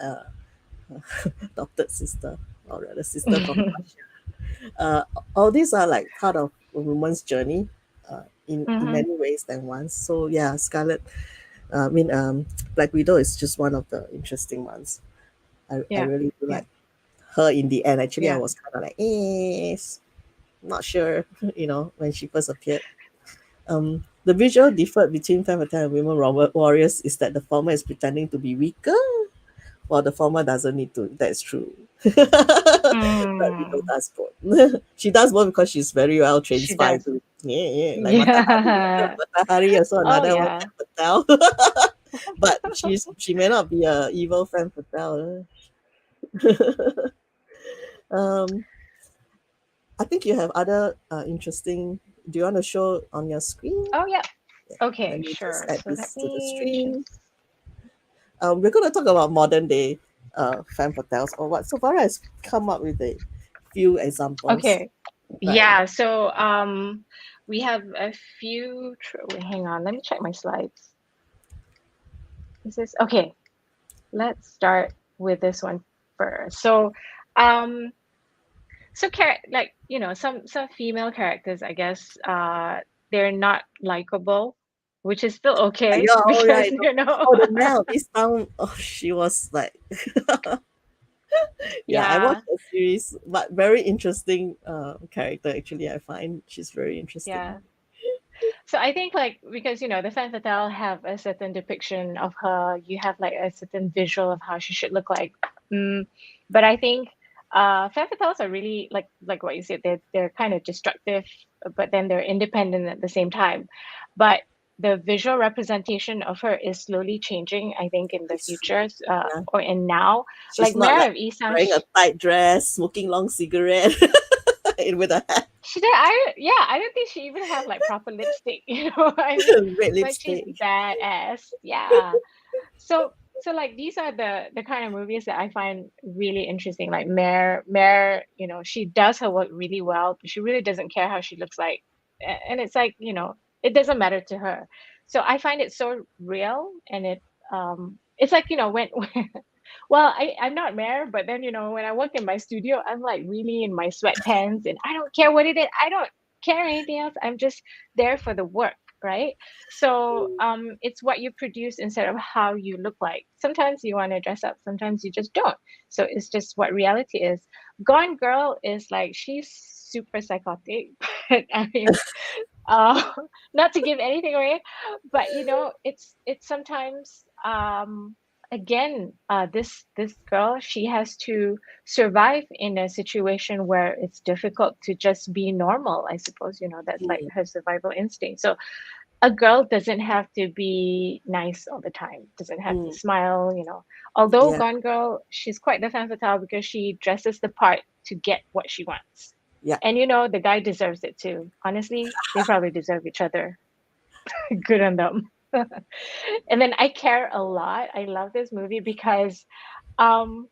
adopted sister, or rather sister from Russia. uh, all these are like part of a woman's journey in Hmm. many ways than once. So yeah, Scarlet, I mean, Black Widow is just one of the interesting ones. I Yeah, really do yeah, like her in the end. Actually, I Yeah. was kind of like, not sure, when she first appeared. The visual difference between Femme Fatale and Women Warriors is that the former is pretending to be weaker, while the former doesn't need to. That's true. But Vito Mm, does both. She does both because she's very well trained she spy does. too. Yeah, yeah. Like Matahari. Yeah. Matahari also Oh another one, yeah. Femme Fatale. But she may not be a evil Femme Fatale. um, I think you have other interesting. Do you want to show on your screen? Oh yeah. Let Okay, me just sure. add So let this to the me stream. just. We're going to talk about modern day femme fatales or what. Soefara has come up with a few examples. Okay. Right. Yeah. So we have a few. Wait, hang on. Let me check my slides. Is this okay? Let's start with this one first. Um, like some female characters, I guess, they're not likable, which is still okay Yeah, all because right. Oh, the Nell this time. Oh, she was like, yeah, I yeah, watched the series, but very interesting character. Actually, I find she's very interesting. yeah. So I think like because the femme fatale have a certain depiction of her, you have like a certain visual of how she should look like. Mm, but I think femme fatales are really like what you said, they're kind of destructive, but then they're independent at the same time. But the visual representation of her is slowly changing, I think, in the It's true. future, Yeah, or in now. she's Like not Mare like of Easttown, wearing a tight dress, smoking long cigarette, with a hat, she did. I don't think she even have like proper lipstick. You know what I mean? red Like she's lipstick. badass. Yeah. So like these are the kind of movies that I find really interesting. Like Mare, she does her work really well, but she really doesn't care how she looks like. And it's like, it doesn't matter to her. So I find it so real and it's like, when well, I'm not Mare, but then when I work in my studio, I'm like really in my sweatpants and I don't care what it is. I don't care anything else. I'm just there for the work, right? So it's what you produce instead of how you look like. Sometimes you want to dress up, sometimes you just don't. So it's just what reality is. Gone Girl is like she's super psychotic, but I mean, uh, not to give anything away, but it's sometimes again, this girl, she has to survive in a situation where it's difficult to just be normal. I suppose that's like Mm, her survival instinct. So a girl doesn't have to be nice all the time, doesn't have to mm, smile. Although yeah, Gone Girl, she's quite the femme fatale because she dresses the part to get what she wants. yeah. And the guy deserves it too. Honestly, they probably deserve each other. Good on them. And then I care a lot. I love this movie because um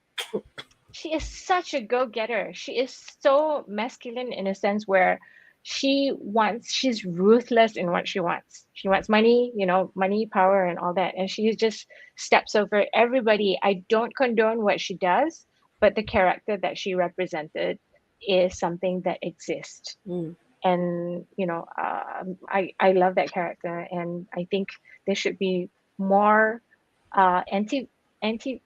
she is such a go-getter. She is so masculine in a sense where she's ruthless in what she wants. She wants money, money, power, and all that. And she just steps over everybody. I don't condone what she does, but the character that she represented is something that exists. Mm, And I love that character, and I think there should be more anti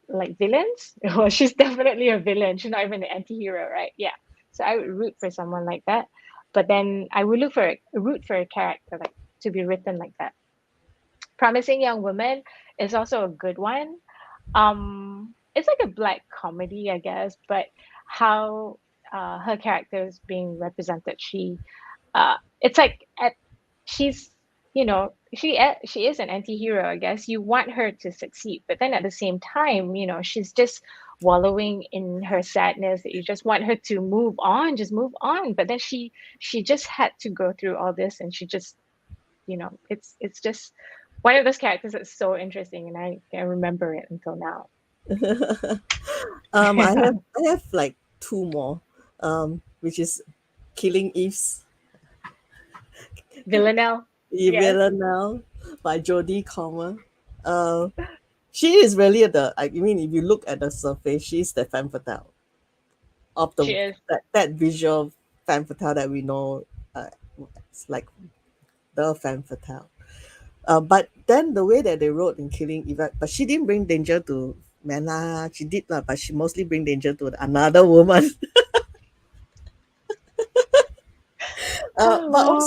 like villains. Well, she's definitely a villain. She's not even an anti-hero, right? Yeah. So I would root for someone like that, but then I would root for a character like to be written like that. Promising Young Woman is also a good one. It's like a black comedy, I guess, but how her character is being represented, it's like she's she is an anti-hero, I guess. You want her to succeed, but then at the same time, she's just wallowing in her sadness that you just want her to move on, just move on. But then she just had to go through all this, and she just it's just one of those characters that's so interesting, and I can remember it until now. mm. I have like two more, which is Killing Eve's Villanelle. Yes, Villanelle by Jodie Comer. Uh, she is really I mean, if you look at the surface, she's the femme fatale of she the is. that visual femme fatale that we know. It's like the femme fatale. But then the way that they wrote in Killing Eve, but she didn't bring danger to Mena, she did lah, but she mostly bring danger to another woman. Oh But wow.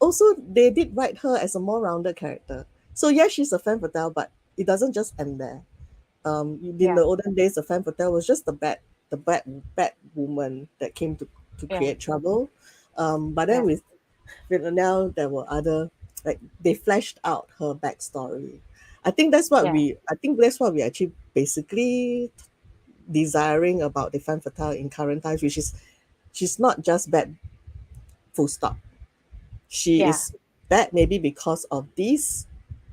also they did write her as a more rounded character. So yeah, she's a femme fatale, but it doesn't just end there. In Yeah, the olden days, the femme fatale was just the bad woman that came to yeah, create trouble. But then yeah, with Villanelle, there were other, like they fleshed out her backstory. yeah, I think that's what we actually basically desiring about the femme fatale in current times, which is she's not just bad, full stop. She yeah, is bad maybe because of this,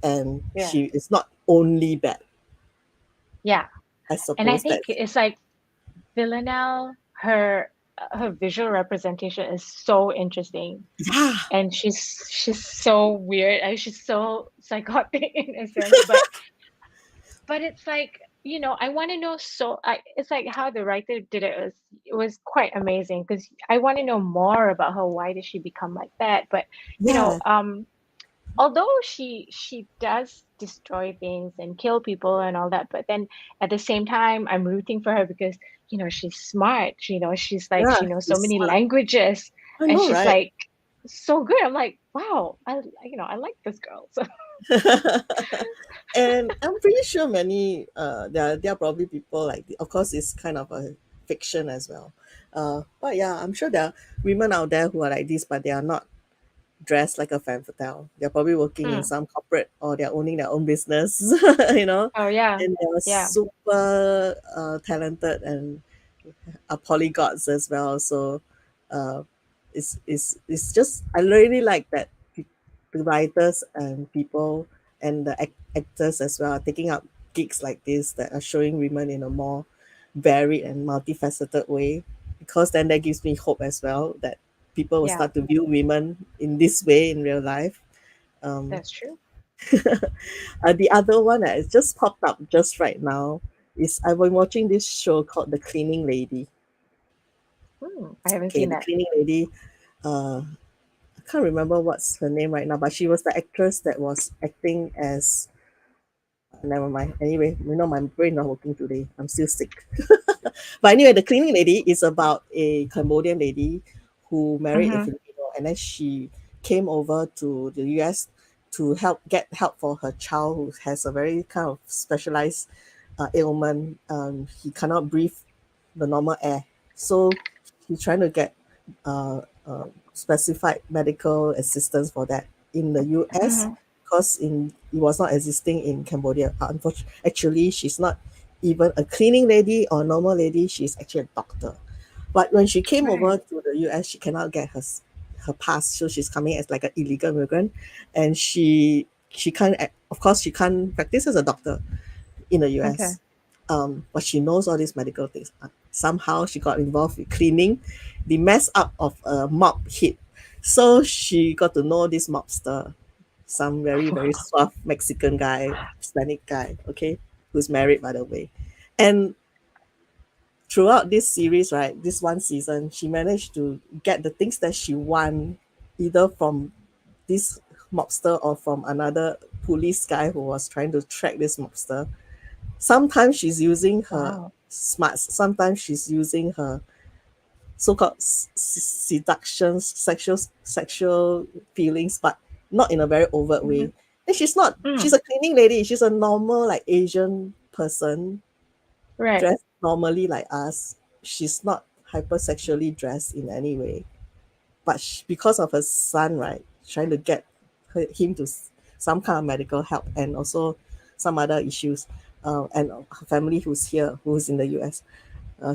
and yeah, she is not only bad. yeah. I And I suppose think that's it's like Villanelle, her visual representation is so interesting, yeah, and she's so weird. She's so psychotic in a sense, but it's like I want to know. So it's like how the writer did it was quite amazing because I want to know more about her. Why did she become like that? But you know yeah, um although she does destroy things and kill people and all that, but then at the same time I'm rooting for her because she's smart. She's like yeah. she knows so She's many smart. languages, I and know, she's right? like so good. I'm like, wow, I like this girl. So And I'm pretty sure many there are probably people like, of course it's kind of a fiction as well. But yeah, I'm sure there are women out there who are like this, but they are not dressed like a femme fatale. They're probably working in mm. some corporate, or they're owning their own business, you know, Oh yeah, and they're yeah, super talented and are polyglots as well. So uh, it's just I really like that the writers and people and the actors as well are taking up gigs like this that are showing women in a more varied and multifaceted way, because then that gives me hope as well that people will yeah, start to view women in this way in real life. Um, that's true. the other one that has just popped up just right now is I've been watching this show called The Cleaning Lady. I haven't Okay, seen The that. Cleaning Lady. I can't remember what's her name right now, but she was the actress that was acting as. Never mind. Anyway, my brain not working today. I'm still sick. But anyway, The Cleaning Lady is about a Cambodian lady who married a Mm-hmm. Filipino, and then she came over to the US to get help for her child who has a very kind of specialized ailment. He cannot breathe the normal air, so he's trying to get uh, specified medical assistance for that in the US, Mm-hmm. because it was not existing in Cambodia. Unfortunately, actually, she's not even a cleaning lady or normal lady. She's actually a doctor. But when she came Right. over to the US, she cannot get her pass, so she's coming as like an illegal immigrant, and she can't. Of course, she can't practice as a doctor in the Okay. US. But she knows all these medical things. Somehow she got involved with cleaning. The mess up of a mop hit, so she got to know this mobster, some very very suave Mexican guy, Hispanic guy, okay, who's married by the way. And throughout this series, right, this one season, she managed to get the things that she won, either from this mobster or from another police guy who was trying to track this mobster. Sometimes she's using her Wow. smarts, sometimes she's using her so-called seductions, sexual feelings, but not in a very overt Mm-hmm. way. And she's Mm. a cleaning lady. She's a normal, like Asian person, Right. dressed normally like us. She's not hypersexually dressed in any way. But because of her son, right, trying to get him to some kind of medical help, and also some other issues, and her family who's here, who's in the US.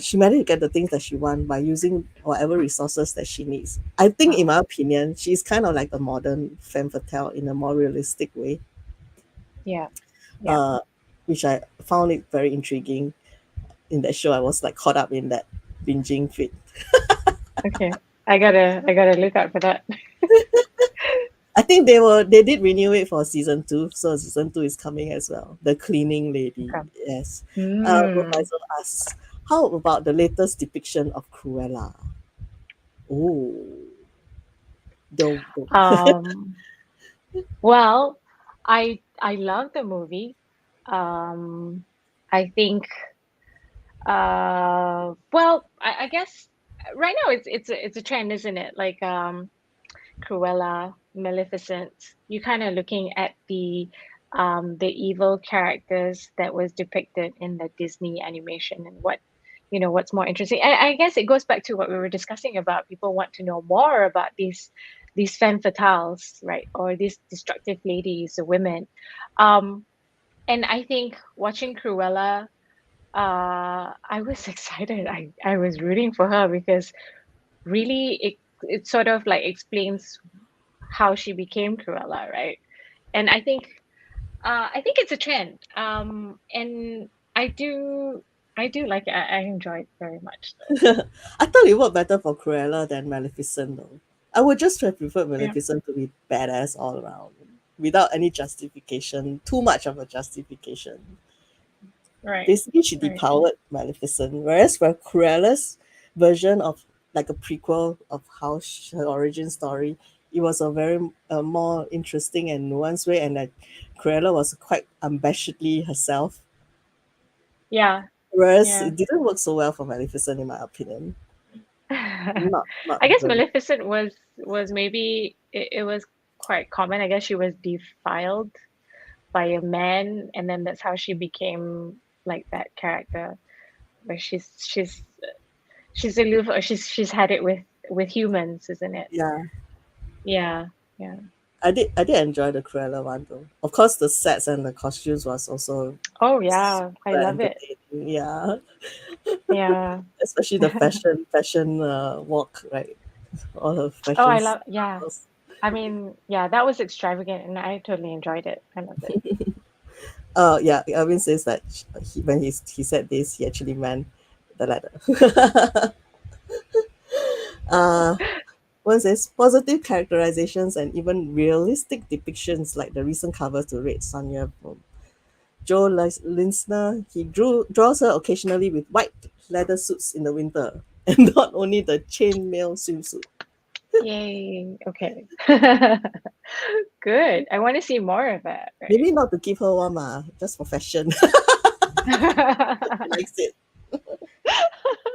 She managed to get the things that she wants by using whatever resources that she needs. I think, in Wow. my opinion, she's kind of like a modern femme fatale in a more realistic way, Yeah. Yeah. uh, which I found it very intriguing in that show. I was like caught up in that binging fit. Okay. I gotta look out for that. I think they did renew it for season two, so season two is coming as well. The Cleaning Lady, Okay. yes. Mm. Professor asks, how about the latest depiction of Cruella? Oh, the Um, well, I love the movie. Um, I think, well, I guess right now it's a trend, isn't it? Like Cruella, Maleficent. You kind of looking at the evil characters that was depicted in the Disney animation and what's more interesting. I guess it goes back to what we were discussing about people want to know more about these femme fatales, right? Or these destructive ladies or women. Um, and I think watching Cruella, I was excited. I was rooting for her because really it sort of like explains how she became Cruella, right? And I think it's a trend. And I do like it. I enjoy it very much though. I thought it worked better for Cruella than Maleficent though. I would just have preferred Yeah. Maleficent to be badass all around without any justification, too much of a justification. Right. Basically, she Right. depowered Maleficent, whereas for Cruella's version of like a prequel of how her origin story, it was a very more interesting and nuanced way, and that Cruella was quite unabashedly herself, Yeah. whereas Yeah. it didn't work so well for Maleficent, in my opinion. Not I guess very. Maleficent was maybe it was quite common. I guess she was defiled by a man, and then that's how she became like that character, where she's aloof, or she's had it with humans, isn't it? Yeah, Yeah. Yeah. I did enjoy the Cruella one though. Of course, the sets and the costumes was also Oh yeah, I super love it. entertaining. Yeah, Yeah. especially the fashion walk, right? All her Oh, fashion I love, yeah. styles. I mean, yeah, that was extravagant and I totally enjoyed it. I loved it. Yeah, Irvin says that when he said this, he actually meant the letter. uh, One says positive characterizations and even realistic depictions, like the recent covers to Red Sonja from Joe Linsner. He draws her occasionally with white leather suits in the winter, and not only the chainmail swimsuit. Yay. Okay. Good. I want to see more of that, Maybe right? not to give her one, just for fashion. She likes it.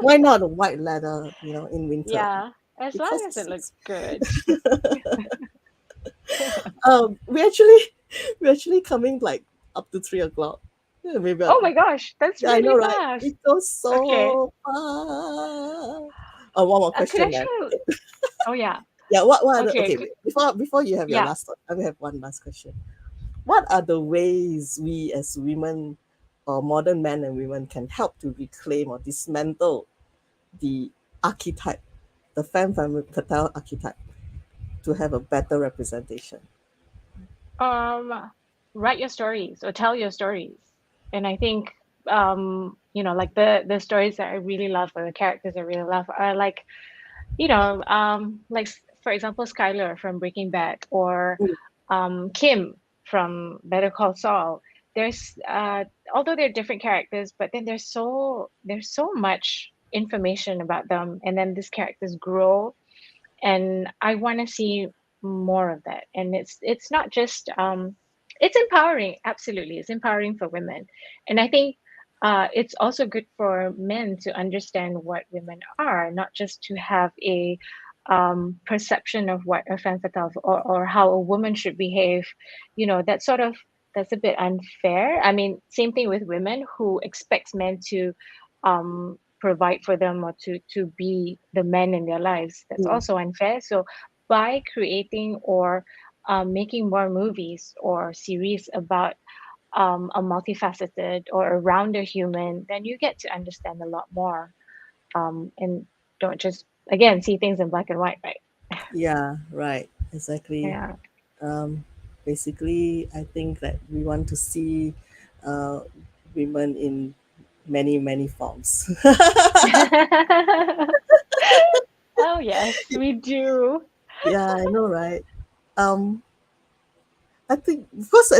Why not a white leather, in winter? Yeah, as long Because as it looks it's good. we actually we're actually coming like up to 3 o'clock. Yeah, maybe Oh my gosh, that's yeah, I really know, right? fast. It goes Okay. so fast. Oh, one more Could I question then. show? Oh yeah. Yeah, what are the Okay. okay, wait, before you have your Yeah. last thought, I will have one last question. What are the ways we as women or modern men and women can help to reclaim or dismantle the archetype, the femme fatale archetype, to have a better representation? Um, Write your stories or tell your stories. And I think like the stories that I really love or the characters I really love are like, for example, Skylar from Breaking Bad or Mm, Kim from Better Call Saul. There's although they're different characters, but then there's so much information about them, and then these characters grow, and I want to see more of that. And it's not just it's empowering. Absolutely, it's empowering for women, and I think it's also good for men to understand what women are, not just to have a perception of what a femme fatale or how a woman should behave. That's a bit unfair. I mean, same thing with women who expects men to provide for them or to be the men in their lives. That's mm. also unfair. So by creating or making more movies or series about a multifaceted or a rounder human, then you get to understand a lot more, and don't just again see things in black and white, right? Yeah, right. Exactly. Yeah. Um, Basically, I think that we want to see uh, women in many, many forms. Oh yes, we do. Yeah, I know, right? Um, I think because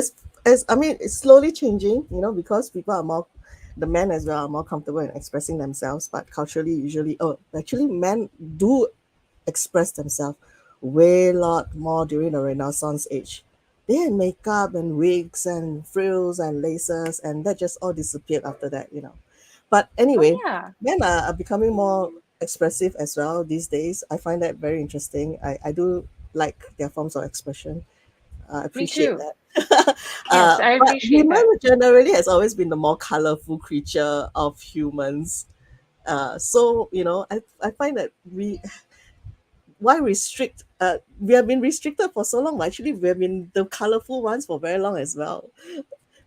as I mean, it's slowly changing, because people are more, the men as well are more comfortable in expressing themselves. But culturally, usually, oh, actually, men do express themselves way lot more during the Renaissance age. they had makeup and wigs and frills and laces, and that just all disappeared after that. But Oh anyway, yeah, men are becoming more expressive as well these days. I find that very interesting. I do like their forms of expression. I me appreciate too. that. Yes, I But appreciate women that. generally has always been the more colorful creature of humans. So I find that why restrict? We have been restricted for so long. But actually, we have been the colorful ones for very long as well.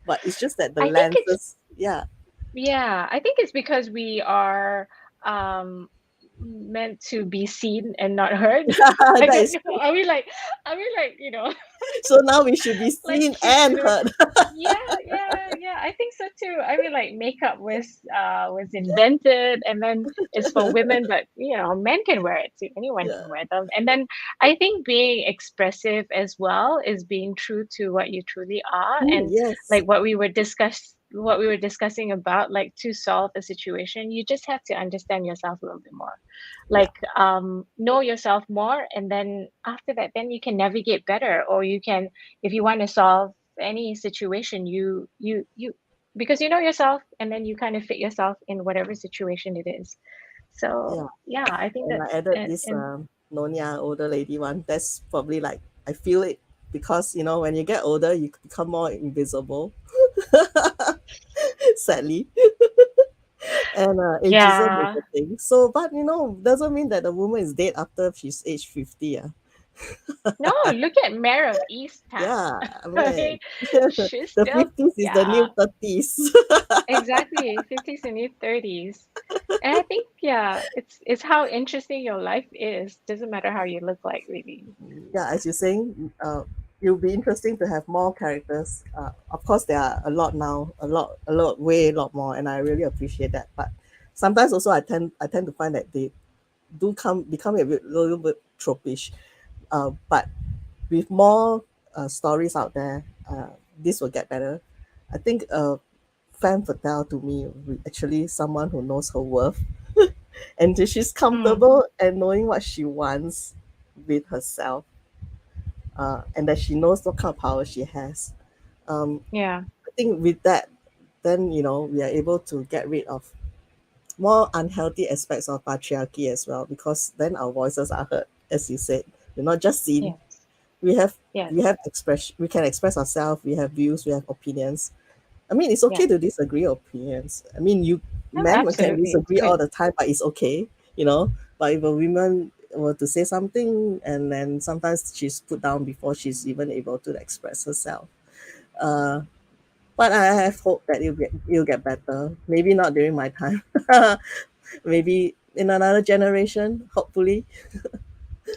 But it's just that the I think it's lenses, yeah, Yeah, I think it's because we are um meant to be seen and not heard. I that don't is know. true. Are we like, So now we should be like seen kids, and heard. yeah, yeah, yeah. I think so too. I mean, like makeup was invented, and then it's for women, but men can wear it too. Anyone Yeah. can wear them. And then I think being expressive as well is being true to what you truly are, and Yes. like what we were discussing about, like to solve a situation, you just have to understand yourself a little bit more, Yeah. like know yourself more, and then after that, then you can navigate better, or you can, if you want to solve any situation, you because you know yourself, and then you kind of fit yourself in whatever situation it is. Yeah. So yeah, I think And that, I added this and Nonya older lady one. That's probably like I feel it because when you get older, you become more invisible. Sadly, and ageism is yeah, a thing. So, but doesn't mean that the woman is dead after she's age 50. Yeah, no, look at Mayor of Easttown. yeah. I Right? mean, She's the still, 50s is the yeah, new 30s. exactly, 50s and new 30s. And I think, yeah, it's how interesting your life is. Doesn't matter how you look like, really. Yeah, as you're saying, it'll be interesting to have more characters. Of course, there are a lot now, way, a lot more, and I really appreciate that. But sometimes also, I tend to find that they do become little bit tropish. But with more stories out there, this will get better. I think Femme Fatale to me actually someone who knows her worth and she's Mm, comfortable and knowing what she wants with herself, and that she knows what kind of power she has. yeah, I think with that, then we are able to get rid of more unhealthy aspects of patriarchy as well, because then our voices are heard, as you said. We're not just seen. yes, We have yes, we have express we can express ourselves, we have views, we have opinions. I mean, it's okay yes. to disagree opinions. I mean, you Oh, men can absolutely. It's disagree all good. the time, but it's okay, you know. But if a woman were to say something, and then sometimes she's put down before she's even able to express herself. Uh, but I have hope that it'll get better. Maybe not during my time. Maybe in another generation. Hopefully,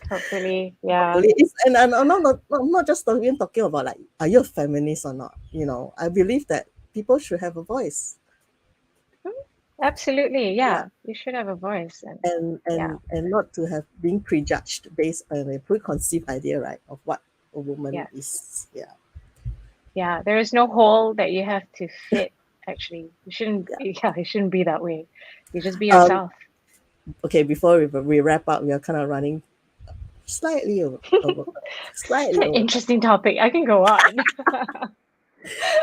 Hopefully, yeah. hopefully. And I'm not just talking about like, are you a feminist or not? I believe that people should have a voice. Mm, absolutely, Yeah. yeah. You should have a voice, and and yeah, and and not to have been prejudged based on a preconceived idea, right, of what a woman yes, is. Yeah, yeah. There is no hole that you have to fit. Actually, you shouldn't. yeah. Yeah, it shouldn't be that way. You just be Um. yourself. Okay. Before we wrap up, we are kind of running slightly over Such slightly an over time. interesting topic. I can go on.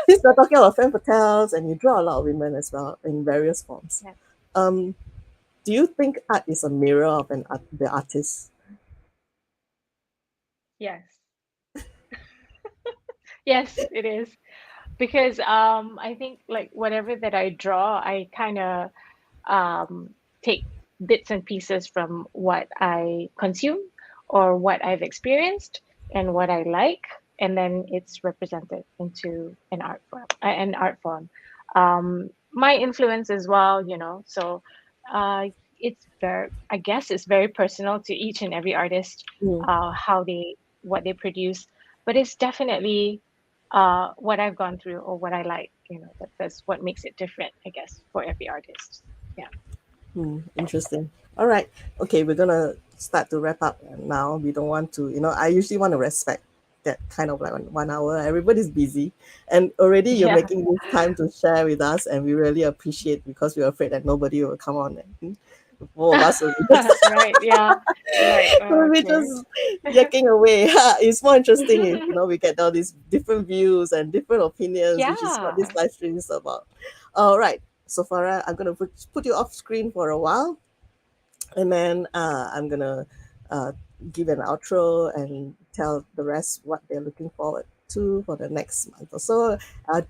Since we're talking about femme fatales, and you draw a lot of women as well in various forms. Yeah. Um. Do you think art is a mirror of the artist? Yes. Yes, it is. Because I think like whatever that I draw, I kind of take bits and pieces from what I consume or what I've experienced and what I like, and then it's represented into an art form. My influence as well, so it's very, I guess it's very personal to each and every artist, Mm. how they what they produce, but it's definitely what I've gone through or what I like, that's what makes it different, I guess, for every artist. Yeah. Interesting. All right. Okay, we're gonna start to wrap up now. We don't want to, I usually want to respect that kind of like 1 hour. Everybody's busy, and already you're Yeah. making this time to share with us, and we really appreciate because we're afraid that nobody will come on. Both of us will be just, Right. Yeah. Right. we'll be Okay. just yakking away. It's more interesting if we get all these different views and different opinions, which is what this Yeah. live stream is about. All right. So Farah, I'm gonna put you off screen for a while, and then I'm gonna uh, give an outro and tell the rest what they're looking forward to for the next month or so.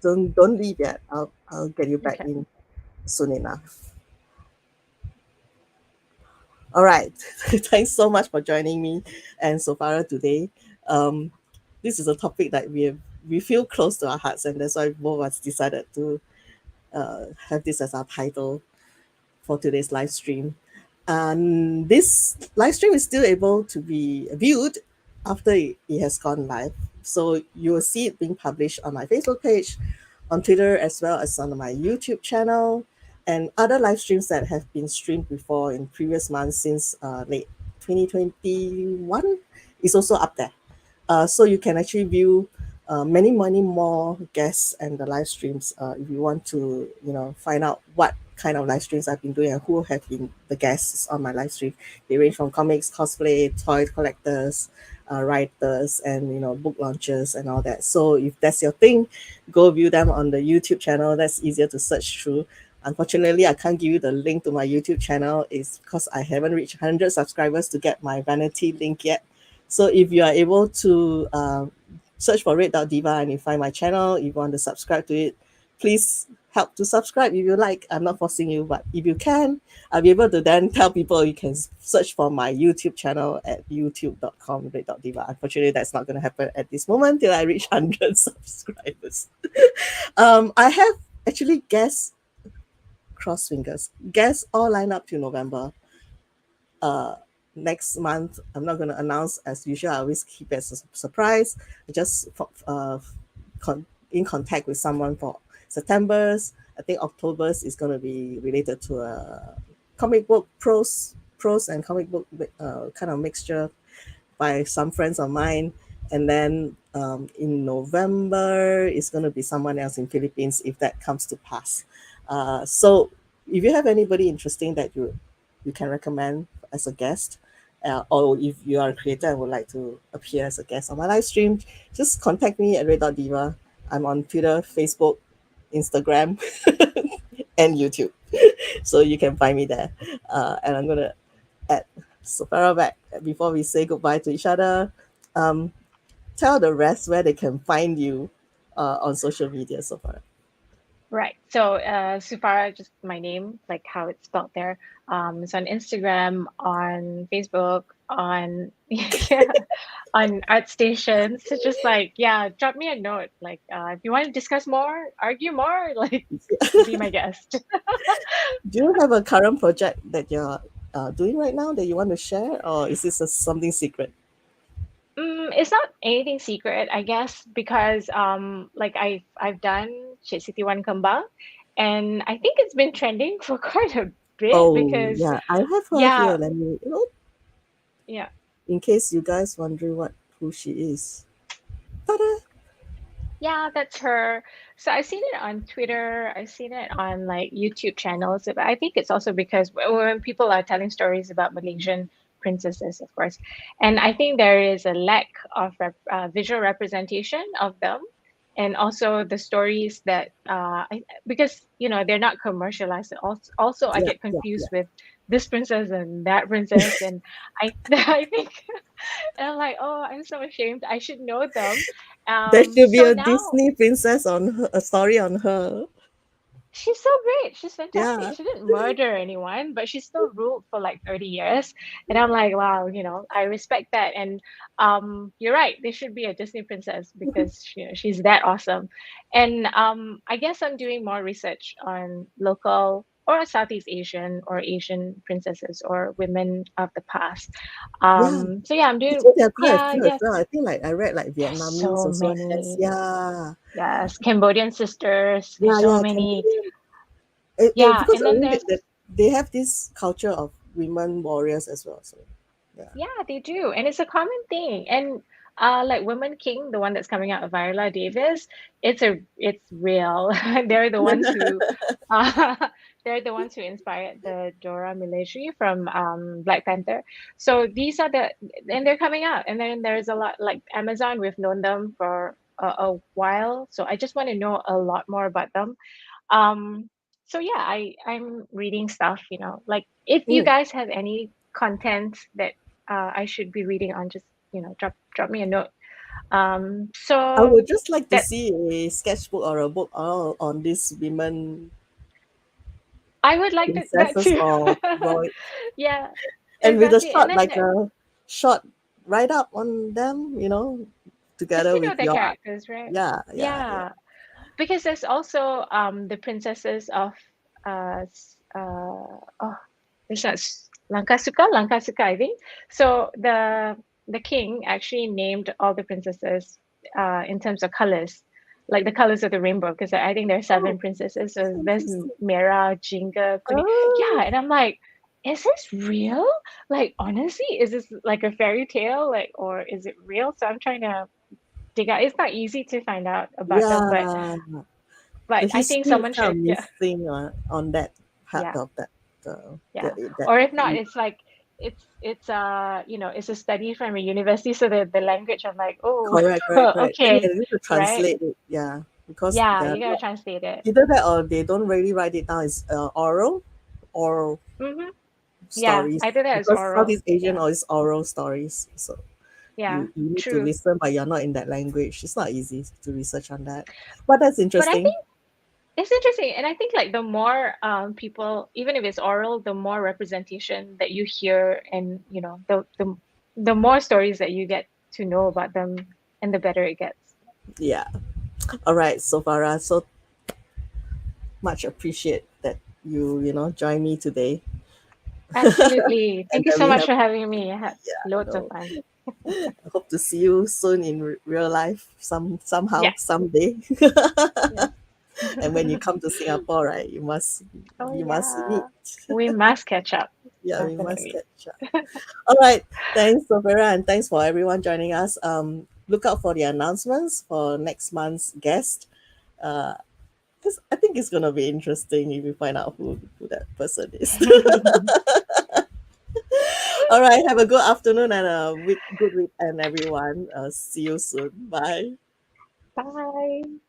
Don't leave yet. I'll get you back Okay. in soon enough. All right. Thanks so much for joining me and Soefara today. Um, this is a topic that we feel close to our hearts, and that's why both of us decided to have this as our title for today's live stream. And this live stream is still able to be viewed after it has gone live. So you will see it being published on my Facebook page, on Twitter, as well as on my YouTube channel, and other live streams that have been streamed before in previous months since late 2021 is also up there. So you can actually view many more guests and the live streams if you want to, find out what kind of live streams I've been doing and who have been the guests on my live stream. They range from comics, cosplay, toy collectors, writers, and book launches and all that. So if that's your thing, go view them on the YouTube channel. That's easier to search through. Unfortunately, I can't give you the link to my YouTube channel. Is because I haven't reached 100 subscribers to get my vanity link yet. So if you are able to search for Red Dot Diva and you find my channel, if you want to subscribe to it, please help to subscribe if you like. I'm not forcing you, but if you can, I'll be able to then tell people you can search for my YouTube channel at youtube.com Red Dot Diva. Unfortunately, that's not going to happen at this moment till I reach 100 subscribers. I have actually guests, cross fingers, guests all lined up to November. uh Next month I'm not going to announce as usual. I always keep it as a surprise. I just in contact with someone for September's. I think October's is going to be related to a comic book prose and comic book kind of mixture by some friends of mine. And then in November, it's going to be someone else in Philippines if that comes to pass. So if you have anybody interesting that you can recommend as a guest, or if you are a creator and would like to appear as a guest on my live stream, just contact me at red.diva. I'm on Twitter, Facebook, Instagram, and YouTube. So you can find me there. And I'm going to add Soefara back before we say goodbye to each other. Um, Tell the rest where they can find you on social media so far. Right. So, Sufara, just my name, like how it's spelled there. It's on Instagram, on Facebook, on yeah, on art stations. So just like, yeah, drop me a note. Like, if you want to discuss more, argue more, like, be my guest. Do you have a current project that you're doing right now that you want to share, or is this something secret? It's not anything secret, I guess, because like I've done Cik Siti Wan Kembang, and I think it's been trending for quite a bit Oh, because yeah, I have her yeah, here. Let me, yeah. in case you guys wondering who she is. Ta-da! Yeah, that's her. So I've seen it on Twitter. I've seen it on like YouTube channels. But I think it's also because when people are telling stories about Malaysian princesses, of course, and I think there is a lack of visual representation of them, and also the stories that because they're not commercialized. Also, I Yeah, get yeah, yeah. confused with this princess and that princess, and I I think and I'm like, oh, I'm so ashamed. I should know them. There should be So a now Disney princess on her, a story on her. she's so great. She's fantastic. Yeah, She didn't murder anyone, but she still ruled for like 30 years. And I'm like, wow, I respect that. And you're right. There should be a Disney princess because she's that awesome. And I guess I'm doing more research on local or Southeast Asian or Asian princesses or women of the past. yeah. So yeah, I'm doing Actually, there are quite a yeah, few as yeah. well. I think like I read like There's Vietnamese so also has. many. Yeah, Yes, Cambodian sisters. There's yeah, so yeah. many. Cambodian. Yeah, Because and I then mean there's that they have this culture of women warriors as well. So yeah, yeah, they do. And it's a common thing. And like Women King, the one that's coming out of Viola Davis, it's real. They're the ones who uh they're the ones who inspired the Dora Milaje from Black Panther. So these are the, and they're coming out. And then there's a lot like Amazon. We've known them for a while, so I just want to know a lot more about them. Um, so yeah, I'm reading stuff. Like if you Mm. guys have any content that I should be reading on, just drop me a note. I So would just like to that see a sketchbook or a book all on these women I would like that princesses too. or royal, Yeah, and with a exactly. And short then like a short write up on them, just together to know with the your art. characters, right? Yeah, yeah, yeah. Yeah, because there's also the princesses of oh, it's not Lankasuka, I think. So the king actually named all the princesses in terms of colors, like the colors of the rainbow, because I think there's seven Oh, princesses. that's So there's interesting. Mera, Jinga, Kuning. Yeah, Oh, and I'm like, is this real? Like, honestly, is this like a fairy tale? Like, or is it real? So I'm trying to dig out. It's not easy to find out about them, but yeah. The I think history is someone kind of should, yeah, missing on that part yeah. of that. Uh, Yeah. that Or if not, it's like it's a study from a university, so the language I'm like, oh, correct, correct, correct. Then they okay, need to right? translate it, yeah, because Yeah, they're you gotta not translate it. either that or they don't really write it down. It's oral Mm-hmm. Yeah, stories, either that is because oral. Southeast Asian Yeah. or is oral stories. So Yeah, you need to true. listen, but you're not in that language. It's not easy to research on that. But that's But I interesting. think it's interesting, and I think like the more people, even if it's oral, the more representation that you hear, and the more stories that you get to know about them, and the better it gets. Yeah. All right, Soefara. So much appreciate that you join me today, Absolutely. and Thank you that so we much have, for having me. I had yeah, loads of fun. I hope to see you soon in real life, somehow, Yeah. someday. Yes. And when you come to Singapore, right, you must Oh you must meet. yeah. We must catch up. Yeah, we must Definitely. catch up. All right. Thanks, Sophia, and thanks for everyone joining us. Look out for the announcements for next month's guest. Uh, because I think it's gonna be interesting if we find out who that person is. All right. Have a good afternoon and a good weekend, everyone. See you soon. Bye. Bye.